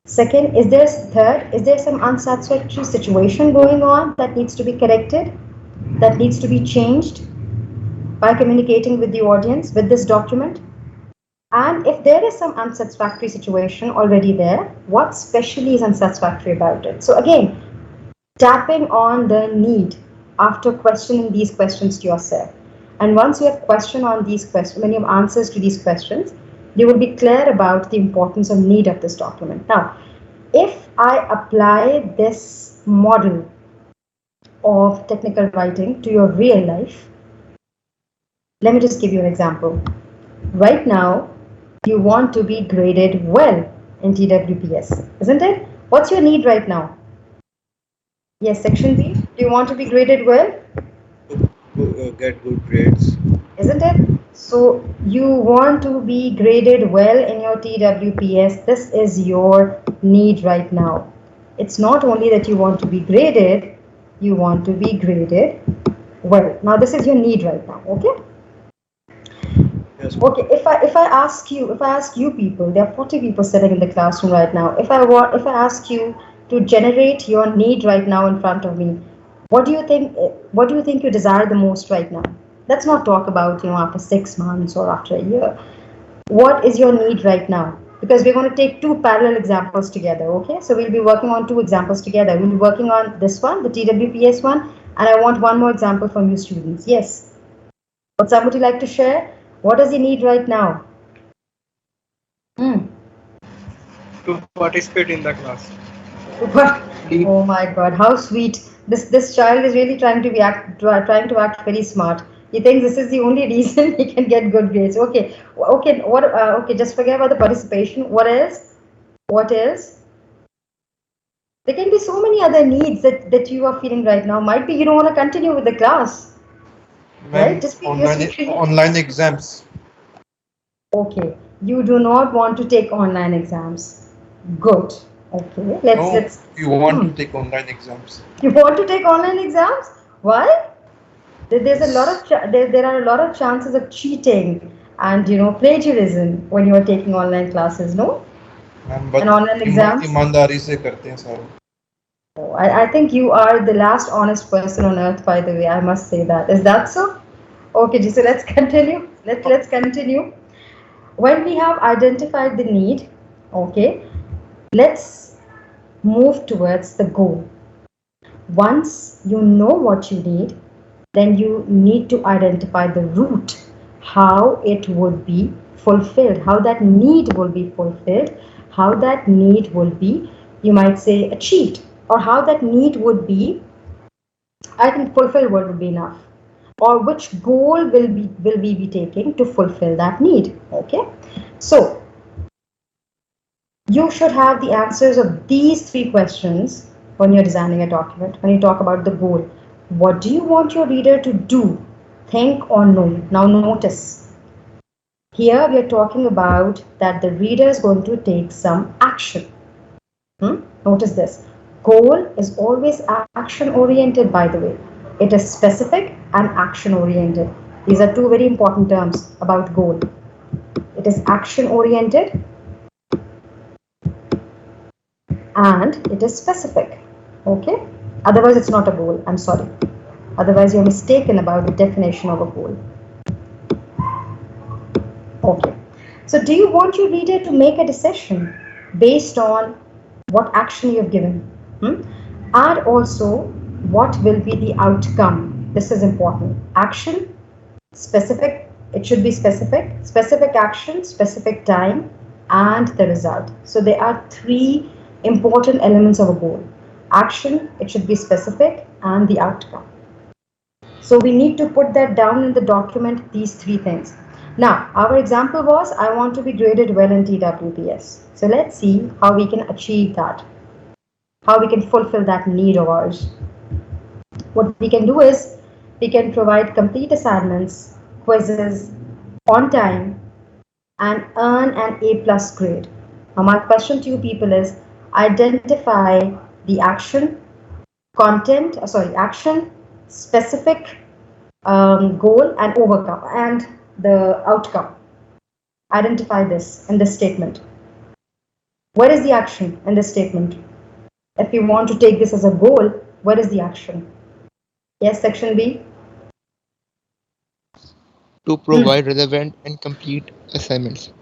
Second, is there some unsatisfactory situation going on that needs to be corrected, that needs to be changed by communicating with the audience with this document? And if there is some unsatisfactory situation already there, what specially is unsatisfactory about it? So again, tapping on the need after questioning these questions to yourself. And once you have question on these questions, when you have answers to these questions, you will be clear about the importance of need of this document. Now, if I apply this model of technical writing to your real life, let me just give you an example. Right now, you want to be graded well in TWPS, isn't it? What's your need right now? Yes, section B. Do you want to be graded well? Get good grades. Isn't it? So you want to be graded well in your TWPS. This is your need right now. It's not only that you want to be graded, you want to be graded well. Now this is your need right now, okay? Yes. Okay, if I ask you people, there are 40 people sitting in the classroom right now. If I ask you to generate your need right now in front of me, what do you think you desire the most right now? Let's not talk about after 6 months or after a year. What is your need right now? Because we're going to take 2 parallel examples together, okay? So we'll be working on 2 examples together. We'll be working on this one, the TWPS one, and I want one more example from you students. Yes. Would somebody like to share? What does he need right now? To participate in the class. Oh my God, how sweet! This child is really trying to act very smart. He thinks this is the only reason he can get good grades. Okay. What? Okay, just forget about the participation. What else? What else? There can be so many other needs that you are feeling right now. Might be you don't want to continue with the class. Right? Just online exams. Okay, you do not want to take online exams. Good. Okay, let's. You want to take online exams. You want to take online exams? Why? There's a lot of there are a lot of chances of cheating and plagiarism when you are taking online classes, no? Ma'am And online exams? ईमानदारी से करते हैं सारे. Oh, I think you are the last honest person on earth, by the way. I must say that. Is that so? Okay, ji, so let's continue. Let's continue. When we have identified the need, okay, let's move towards the goal. Once you know what you need, then you need to identify the route, how it would be fulfilled, how that need will be fulfilled, how that need will be, you might say, achieved, or how that need would be, I think fulfilled would be enough, or which goal will we be taking to fulfill that need. Okay, so you should have the answers of these three questions when you're designing a document. When you talk about the goal, what do you want your reader to do, think, or know? Now notice, here we are talking about that the reader is going to take some action. Notice this. Goal is always action oriented, by the way. It is specific and action oriented. These are two very important terms about goal. It is action oriented and it is specific. Okay? Otherwise, it's not a goal. I'm sorry. Otherwise, you're mistaken about the definition of a goal. Okay. So, do you want your reader to make a decision based on what action you've given? And also, what will be the outcome? This is important. Action, specific. It should be specific. Specific action, specific time, and the result. So, there are three important elements of a goal. Action, it should be specific, and the outcome. So we need to put that down in the document, these three things. Now, our example was, I want to be graded well in TWPS. So let's see how we can achieve that, how we can fulfill that need of ours. What we can do is, we can provide complete assignments, quizzes, on time, and earn an A+ grade. Now my question to you people is, identify the action, action, specific goal, and overcome, and the outcome. Identify this in this statement. Where is the action in this statement? If you want to take this as a goal, where is the action? Yes, section B. To provide relevant and complete assignments.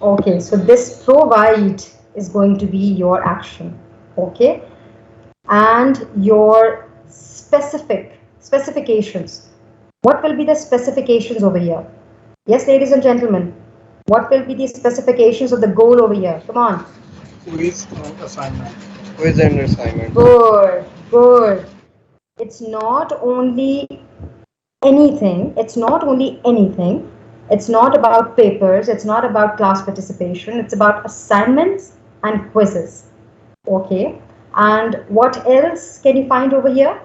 Okay, so this provide is going to be your action. Okay, and your specifications. What will be the specifications over here? Yes, ladies and gentlemen, what will be the specifications of the goal over here? Come on. Quiz and assignment. Quiz and assignment. Good, good. It's not only anything. It's not only anything. It's not about papers. It's not about class participation. It's about assignments and quizzes. Okay. And what else can you find over here?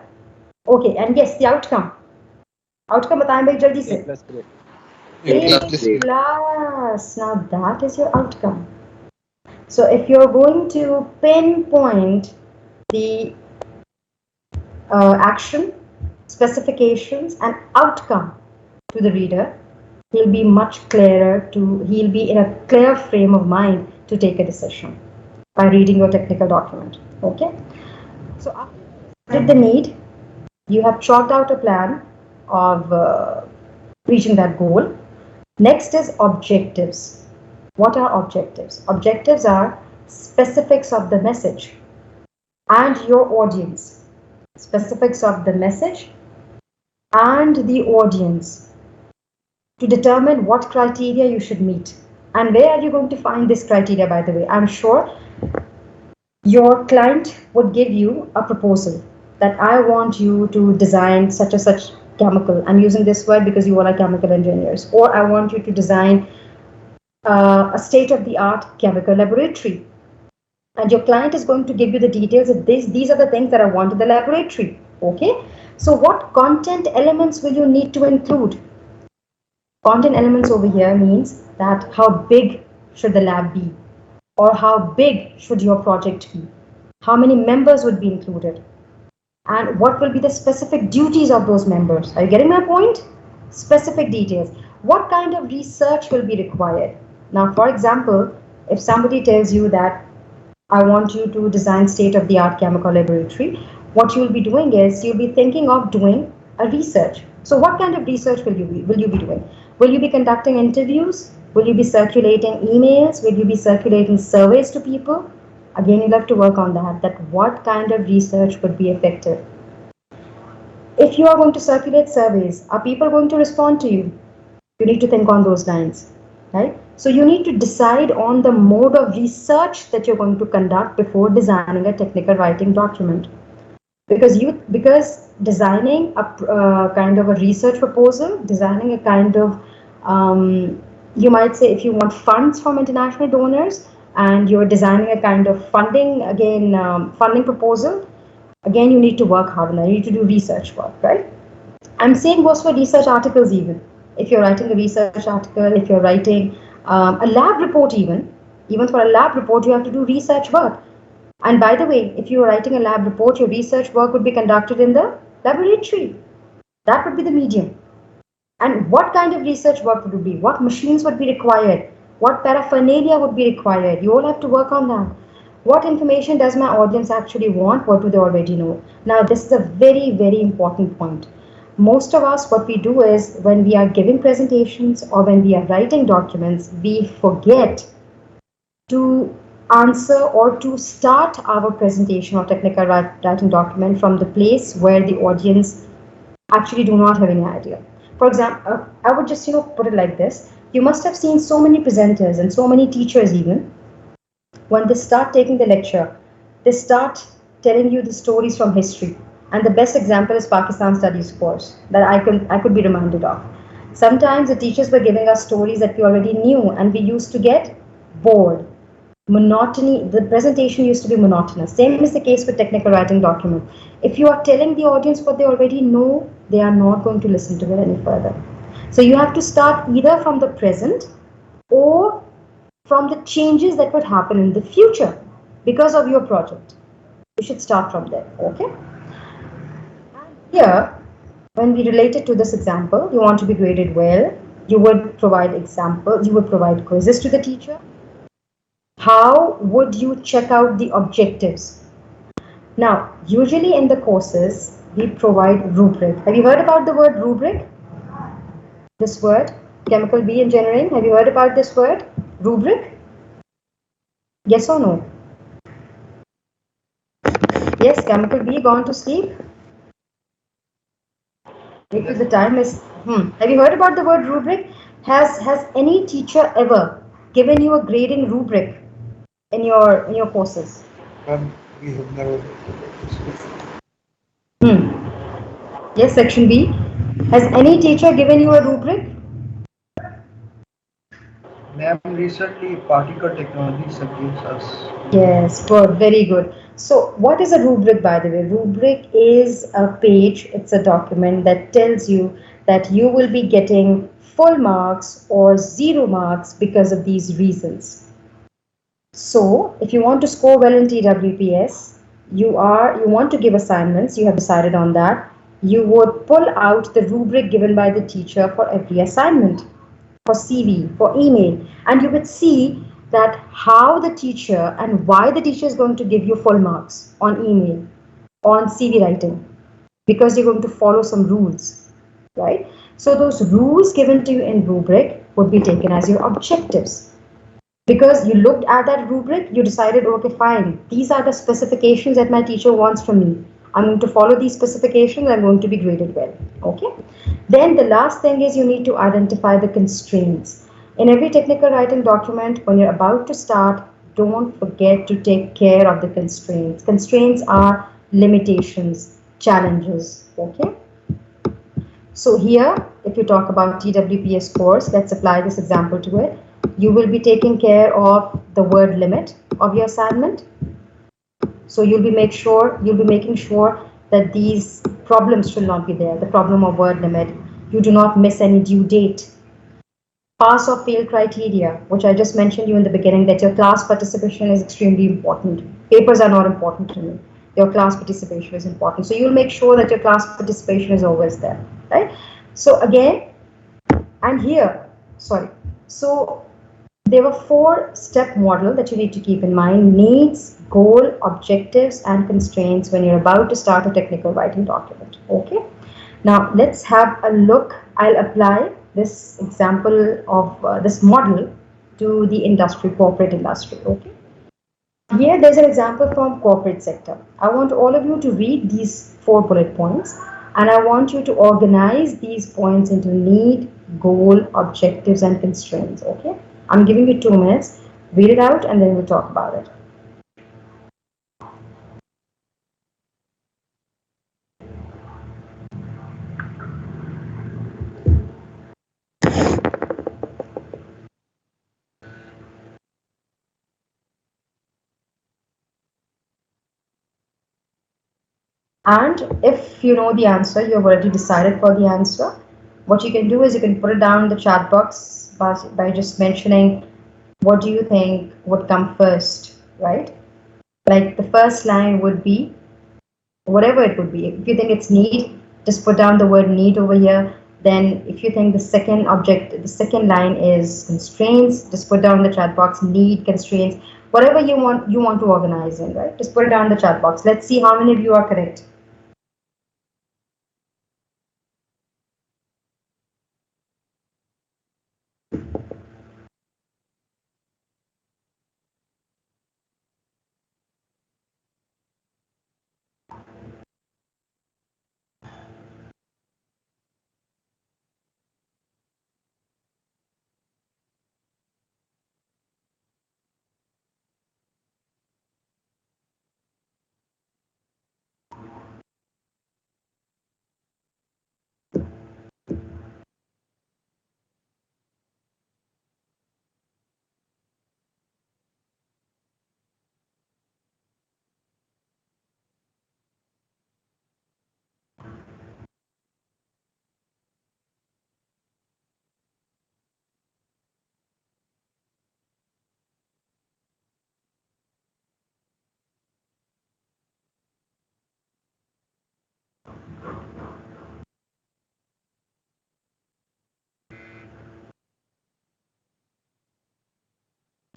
Okay. And yes, the outcome. Outcome बताएं भाई जल्दी से. A+. Now that is your outcome. So if you're going to pinpoint the action, specifications, and outcome to the reader, he'll be much clearer he'll be in a clear frame of mind to take a decision by reading your technical document. Okay. So after the need, you have chalked out a plan of reaching that goal. Next is objectives. What are objectives? Objectives are specifics of the message and your audience. Specifics of the message and the audience to determine what criteria you should meet. And where are you going to find this criteria, by the way? I'm sure your client would give you a proposal that I want you to design such and such chemical. I'm using this word because you all are chemical engineers. Or I want you to design a state-of-the-art chemical laboratory. And your client is going to give you the details of these are the things that I want in the laboratory. Okay. So what content elements will you need to include? Content elements over here means that how big should the lab be? Or how big should your project be? How many members would be included? And what will be the specific duties of those members? Are you getting my point? Specific details. What kind of research will be required? Now, for example, if somebody tells you that I want you to design state-of-the-art chemical laboratory, what you'll be doing is you'll be thinking of doing a research. So what kind of research will you be doing? Will you be conducting interviews? Will you be circulating emails? Will you be circulating surveys to people? Again, you'll have to work on that what kind of research would be effective. If you are going to circulate surveys, are people going to respond to you? You need to think on those lines, right? So you need to decide on the mode of research that you're going to conduct before designing a technical writing document. Because designing a kind of a research proposal, designing a kind of, you might say if you want funds from international donors and you're designing a kind of funding, funding proposal, again, you need to work hard on that. You need to do research work, right? I'm saying goes for research articles even. If you're writing a research article, if you're writing a lab report even for a lab report, you have to do research work. And by the way, if you're writing a lab report, your research work would be conducted in the laboratory. That would be the medium. And what kind of research work would it be? What machines would be required? What paraphernalia would be required? You all have to work on that. What information does my audience actually want? What do they already know? Now, this is a very, very important point. Most of us, what we do is when we are giving presentations or when we are writing documents, we forget to answer or to start our presentation or technical writing document from the place where the audience actually do not have any idea. For example, I would just put it like this. You must have seen so many presenters and so many teachers even, when they start taking the lecture, they start telling you the stories from history. And the best example is Pakistan Studies course that I could be reminded of. Sometimes the teachers were giving us stories that we already knew and we used to get bored. Monotony, the presentation used to be monotonous. Same is the case with technical writing document. If you are telling the audience what they already know, they are not going to listen to it any further. So you have to start either from the present or from the changes that would happen in the future because of your project. You should start from there, okay? And here, when we relate it to this example, you want to be graded well, you would provide examples, you would provide quizzes to the teacher. How would you check out the objectives? Now, usually in the courses, we provide rubric. Have you heard about the word rubric? This word, chemical B engineering, have you heard about this word? Rubric? Yes or no? Yes, chemical B gone to sleep? Because the time is... Have you heard about the word rubric? Has any teacher ever given you a grading rubric in your courses? We have never. Yes, section B. Has any teacher given you a rubric? Ma'am, recently particle technology subjects us. Yes, good, very good. So what is a rubric, by the way? Rubric is a page, it's a document that tells you that you will be getting full marks or 0 marks because of these reasons. So if you want to score well in TWPS, you want to give assignments, you have decided on that, you would pull out the rubric given by the teacher for every assignment, for CV, for email, and you would see that how the teacher and why the teacher is going to give you full marks on email, on CV writing, because you're going to follow some rules, right? So those rules given to you in rubric would be taken as your objectives. Because you looked at that rubric, you decided, okay, fine, these are the specifications that my teacher wants from me. I'm going to follow these specifications, I'm going to be graded well, okay? Then the last thing is you need to identify the constraints. In every technical writing document, when you're about to start, don't forget to take care of the constraints. Constraints are limitations, challenges, okay? So here, if you talk about TWPS course, let's apply this example to it. You will be taking care of the word limit of your assignment. So you'll be making sure that these problems should not be there. The problem of word limit. You do not miss any due date. Pass or fail criteria, which I just mentioned you in the beginning, that your class participation is extremely important. Papers are not important to me. Your class participation is important. So you'll make sure that your class participation is always there, right? So again, And here, sorry, so there were 4-step model that you need to keep in mind: needs, goal, objectives, and constraints when you're about to start a technical writing document. Okay. Now let's have a look. I'll apply this example of this model to the industry, corporate industry. Okay. Here there's an example from corporate sector. I want all of you to read these 4 bullet points, and I want you to organize these points into need, goal, objectives, and constraints. Okay. I'm giving you 2 minutes. Read it out and then we'll talk about it. And if you know the answer, you've already decided for the answer, what you can do is you can put it down in the chat box by just mentioning what do you think would come first, right? Like the first line would be whatever it would be. If you think it's need, just put down the word need over here. Then if you think the second line is constraints, just put down in the chat box need, constraints, whatever you want to organize in, right? Just put it down in the chat box. Let's see how many of you are correct.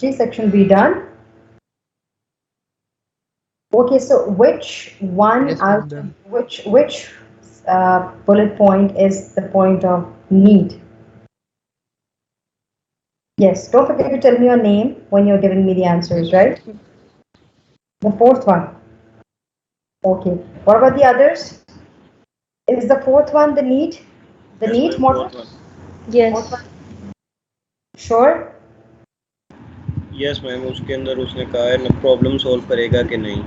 G section be done. Okay, so which one which bullet point is the point of need? Yes, don't forget to tell me your name when you're giving me the answers, right? The 4th one. Okay. What about the others? Is the 4th one the need? The Yes, need ma'am, model? fourth one. Yes. Sure? Yes, ma'am उसके अंदर उसने कहा है ना problem solve करेगा कि नहीं.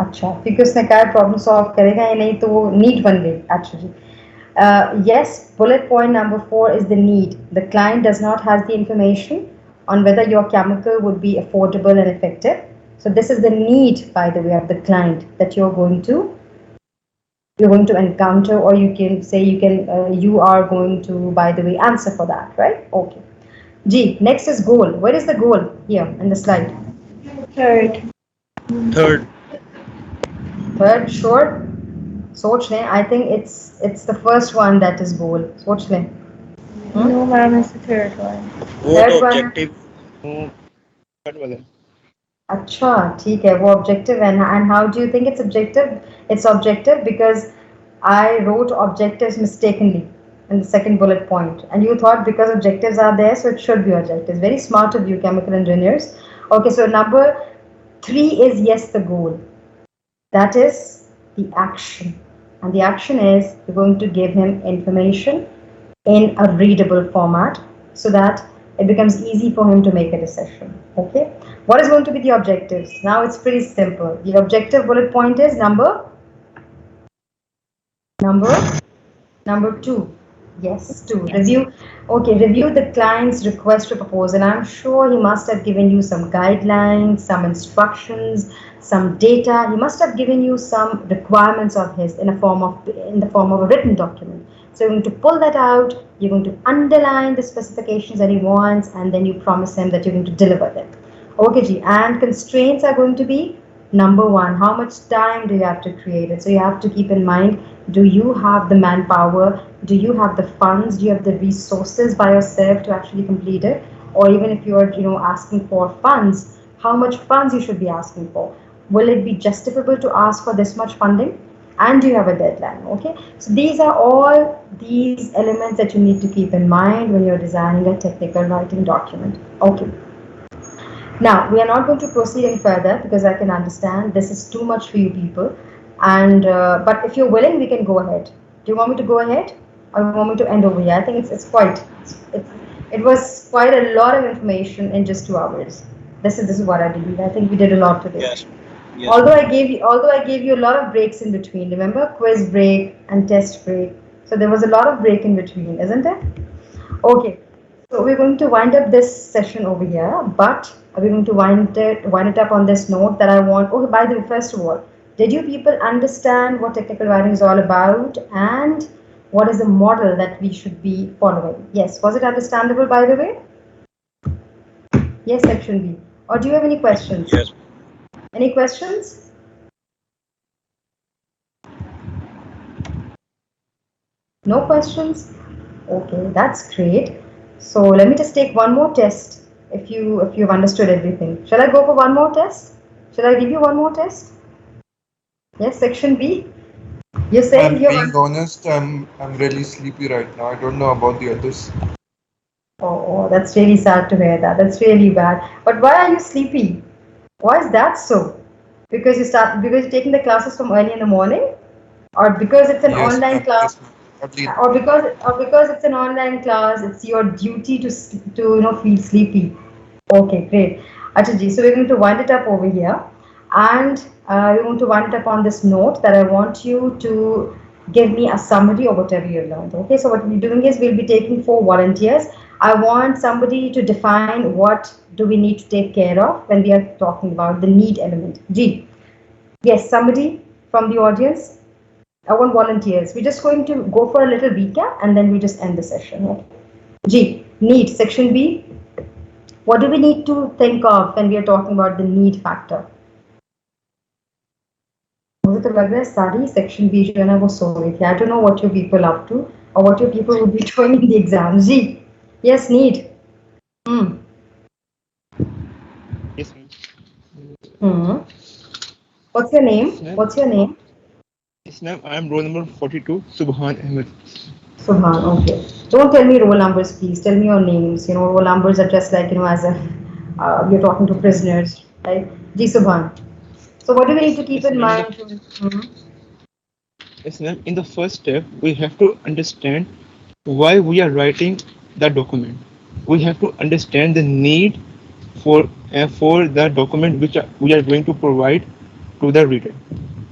अच्छा, क्योंकि उसने कहा प्रॉब्लम सॉल्व करेगा या नहीं तो वो नीड बन गई actually. Yes, bullet point number 4 is the need. The client does not have the information on whether your chemical would be affordable and effective. So this is the need, by the way, of the client that you're going to encounter, or you can say you are going to, by the way, answer for that, right? Okay. G, next is goal. Where is the goal here in the slide? Third. Third. Third, sure. सोच लें. I think it's the first one that is goal. सोच लें. No, ma'am, it's the third one. वो Third तो one. objective. Third one. अच्छा, ठीक है, वो objective है. And how do you think it's objective? It's objective because I wrote objectives mistakenly in the second bullet point, and you thought because objectives are there, so it should be objectives. Very smart of you, chemical engineers. Okay, so number 3 is yes, the goal. That is the action, and the action is you're going to give him information in a readable format so that it becomes easy for him to make a decision. Okay, what is going to be the objectives? Now it's pretty simple. The objective bullet point is number 2. Yes, 2. Review. Okay, review the client's request to propose, and I'm sure he must have given you some guidelines, some instructions, some data. He must have given you some requirements of his in the form of a written document. So you're going to pull that out, you're going to underline the specifications that he wants, and then you promise him that you're going to deliver them. Okay, G. And constraints are going to be number 1. How much time do you have to create it? So you have to keep in mind, do you have the manpower Do you have the funds? Do you have the resources by yourself to actually complete it? Or even if you're, asking for funds, how much funds you should be asking for? Will it be justifiable to ask for this much funding? And do you have a deadline? Okay, so these are all these elements that you need to keep in mind when you're designing a technical writing document. Okay. Now, we are not going to proceed any further because I can understand this is too much for you people. And but if you're willing, we can go ahead. Do you want me to go ahead, or you want me to end over here? I think it was quite a lot of information in just 2 hours. This is what I believe. I think we did a lot today. Yes. Yes. Although I gave you a lot of breaks in between. Remember, quiz break and test break. So there was a lot of break in between, isn't it? Okay. So we're going to wind up this session over here, but we're going to wind it up on this note that I want. Oh, by the way, first of all, did you people understand what technical writing is all about and what is the model that we should be following? Yes, was it understandable, by the way? Yes, section B. Or do you have any questions? Yes. Any questions? No questions? Okay, that's great. So let me just take one more test if you've understood everything. Shall I go for one more test? Shall I give you one more test? Yes, section B. You're saying you're being honest, I'm really sleepy right now. I don't know about the others. Oh, that's really sad to hear that. That's really bad. But why are you sleepy? Why is that so? Because you're taking the classes from early in the morning? Or because it's an online class? Or because it's an online class, it's your duty to feel sleepy. Okay, great. Achaji, so we're going to wind it up over here, and we're going to wind it up on this note that I want you to give me a summary of whatever you learned. Okay, so what we're doing is we'll be taking 4 volunteers. I want somebody to define what do we need to take care of when we are talking about the need element. G. Yes, somebody from the audience. I want volunteers. We're just going to go for a little recap and then we just end the session. Okay. G, need, section B. What do we need to think of when we are talking about the need factor? मुझे तो लग रहा है सारी section B जो है ना वो सो रही थी. I don't know what you people up to or what your people would be doing in the exam. G, yes, need. Yes, What's your name? What's your name? Yes, ma'am. I am roll number 42, Subhan Ahmed. Subhan, okay. Don't tell me roll numbers, please. Tell me your names. Roll numbers are just like, as if you're talking to prisoners, right? Ji Subhan. So what do we need to keep in mind? Yes, ma'am. In the first step, we have to understand why we are writing the document. We have to understand the need for the document which we are going to provide to the reader.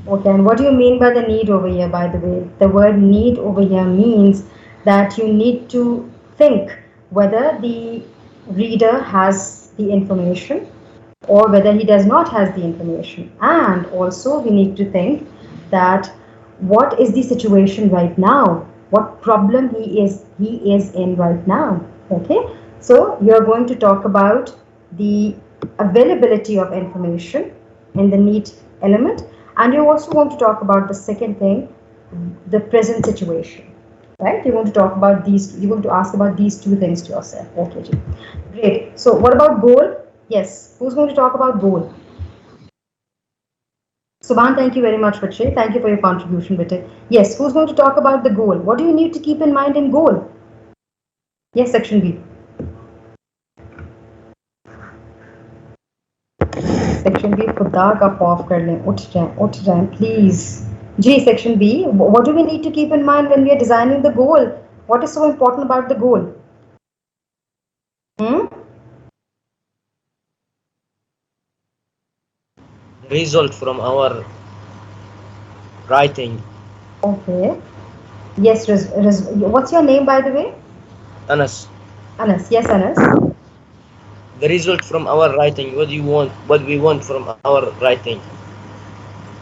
Okay, and what do you mean by the need over here, by the way? The word need over here means that you need to think whether the reader has the information or whether he does not have the information. And also we need to think that what is the situation right now? What problem he is in right now? Okay, so you're going to talk about the availability of information in the need element. And you also want to talk about the second thing, the present situation, right? You want to talk about these, you want to ask about these 2 things to yourself. Okay, great. So what about goal? Yes, who's going to talk about goal? Subhan, thank you very much, Vache. Thank you for your contribution, Vijay. Yes, who's going to talk about the goal? What do you need to keep in mind in goal? Yes, section B. Section B, खुदा का puff कर लें, उठ जाएं, please. G, section B, what do we need to keep in mind when we are designing the goal? What is so important about the goal? Result from our writing. Okay. Yes, what's your name, by the way? Anas. Anas, yes, Anas. The result from our writing. What do you want? What we want from our writing?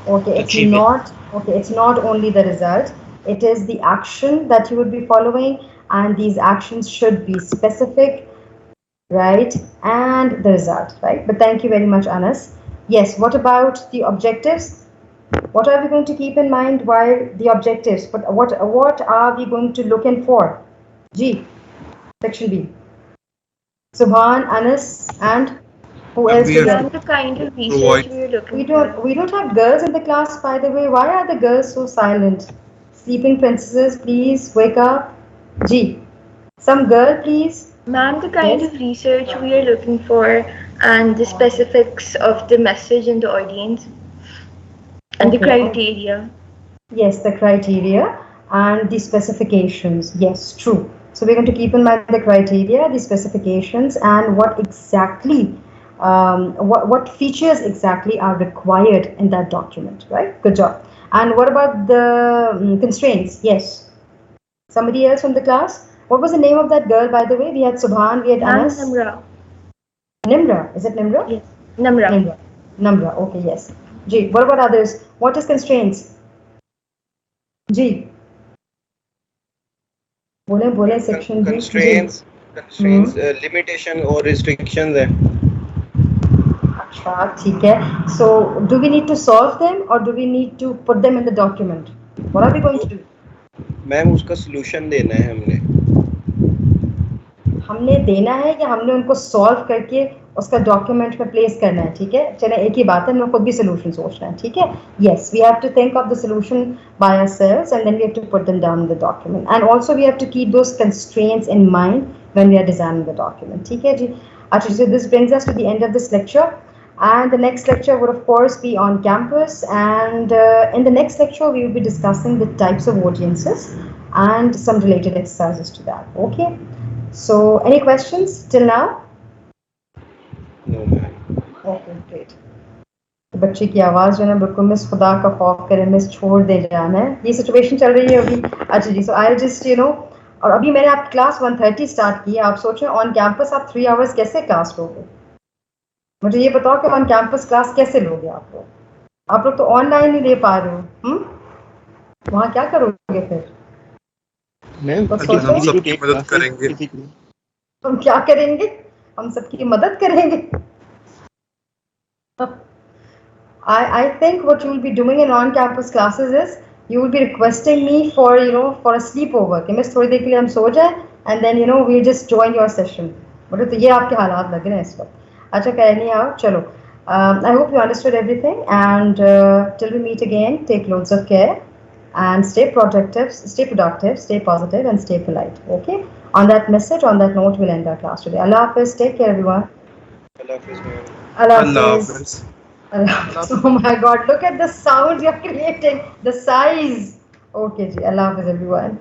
Okay, it's not only the result. It is the action that you would be following, and these actions should be specific, right? And the result, right? But thank you very much, Anas. Yes, what about the objectives? What are we going to keep in mind while the objectives? But what are we going to look in for? G, section B. Subhan, Anas, and who else We is have there? And the kind of research provide we're looking We don't have girls in the class, by the way. Why are the girls so silent? Sleeping princesses, please wake up. G, some girl, please. Ma'am, the kind Yes. of research we are looking for and the specifics of the message and the audience and the Okay. criteria. Yes, the criteria and the specifications. Yes, true. So we're going to keep in mind the criteria, the specifications, and what exactly, what features exactly are required in that document, right? Good job. And what about the constraints? Yes. Somebody else from the class? What was the name of that girl, by the way? We had Subhan, we had Ma'am, Anas. Namra. Nimra. Is it Nimra? Yes. Namra. Nimra. Namra. Okay, yes. G. What about others? What is constraints? G. बोले section G. constraints limitation or restrictions है. अच्छा ठीक है. So do we need to solve them or do we need to put them in the document? What are we going to do? Ma'am उसका solution देना है हमने देना है या हमने उनको सॉल्व करके उसका डॉक्यूमेंट में प्लेस करना है. ठीक है, चले एक ही बात है, हमें खुद भी सोल्यूशन सोचना है. ठीक है, yes, we have to think of the solution by ourselves and then we have to put them down in the document and also we have to keep those constraints in mind when we are designing the document. ठीक है जी. अच्छा, so this brings us to the end of this lecture, and the next lecture would of course be on campus, and in the next lecture we will be discussing the types of audiences and some related exercises to that. Okay, so any questions till now? No, ma'am. Okay, great. बच्चे की आवाज़ जो है ना बिल्कुल miss खुदा का खौफ करे, मिस छोड़ दे जाना है. ये सिचुएशन चल रही है अभी. अच्छा जी, सो आई जस्ट और अभी मैंने आप क्लास 1:30 स्टार्ट की है. आप सोच रहे हैं ऑन कैंपस आप 3 आवर्स कैसे क्लास लोगे? मुझे ये बताओ कि ऑन कैंपस क्लास कैसे लोगे आप लोग? आप लोग तो ऑनलाइन ही ले पा रहे हो. वहाँ क्या करोगे फिर? मैम बस हम सोचो. सबकी मदद करेंगे. हम क्या करेंगे? हम सबकी मदद करेंगे. I think what you will be doing in on-campus classes is you will be requesting me for for a sleepover. कि मिस थोड़ी देर के लिए हम सो जाए and then we just join your session. मतलब तो ये आपके हालात लग रहे हैं इस वक्त. अच्छा, कहने आओ चलो. I hope you understood everything, and till we meet again, take loads of care and stay productive, stay positive, and stay polite. Okay. On that message, on that note, we'll end our class today. Allah Hafiz. Take care, everyone. Allah Hafiz, ma'am. Allah Allah Hafiz. Hafiz. Oh my God, look at the sound you're creating, the size. Okay, ji. Allah Hafiz, everyone.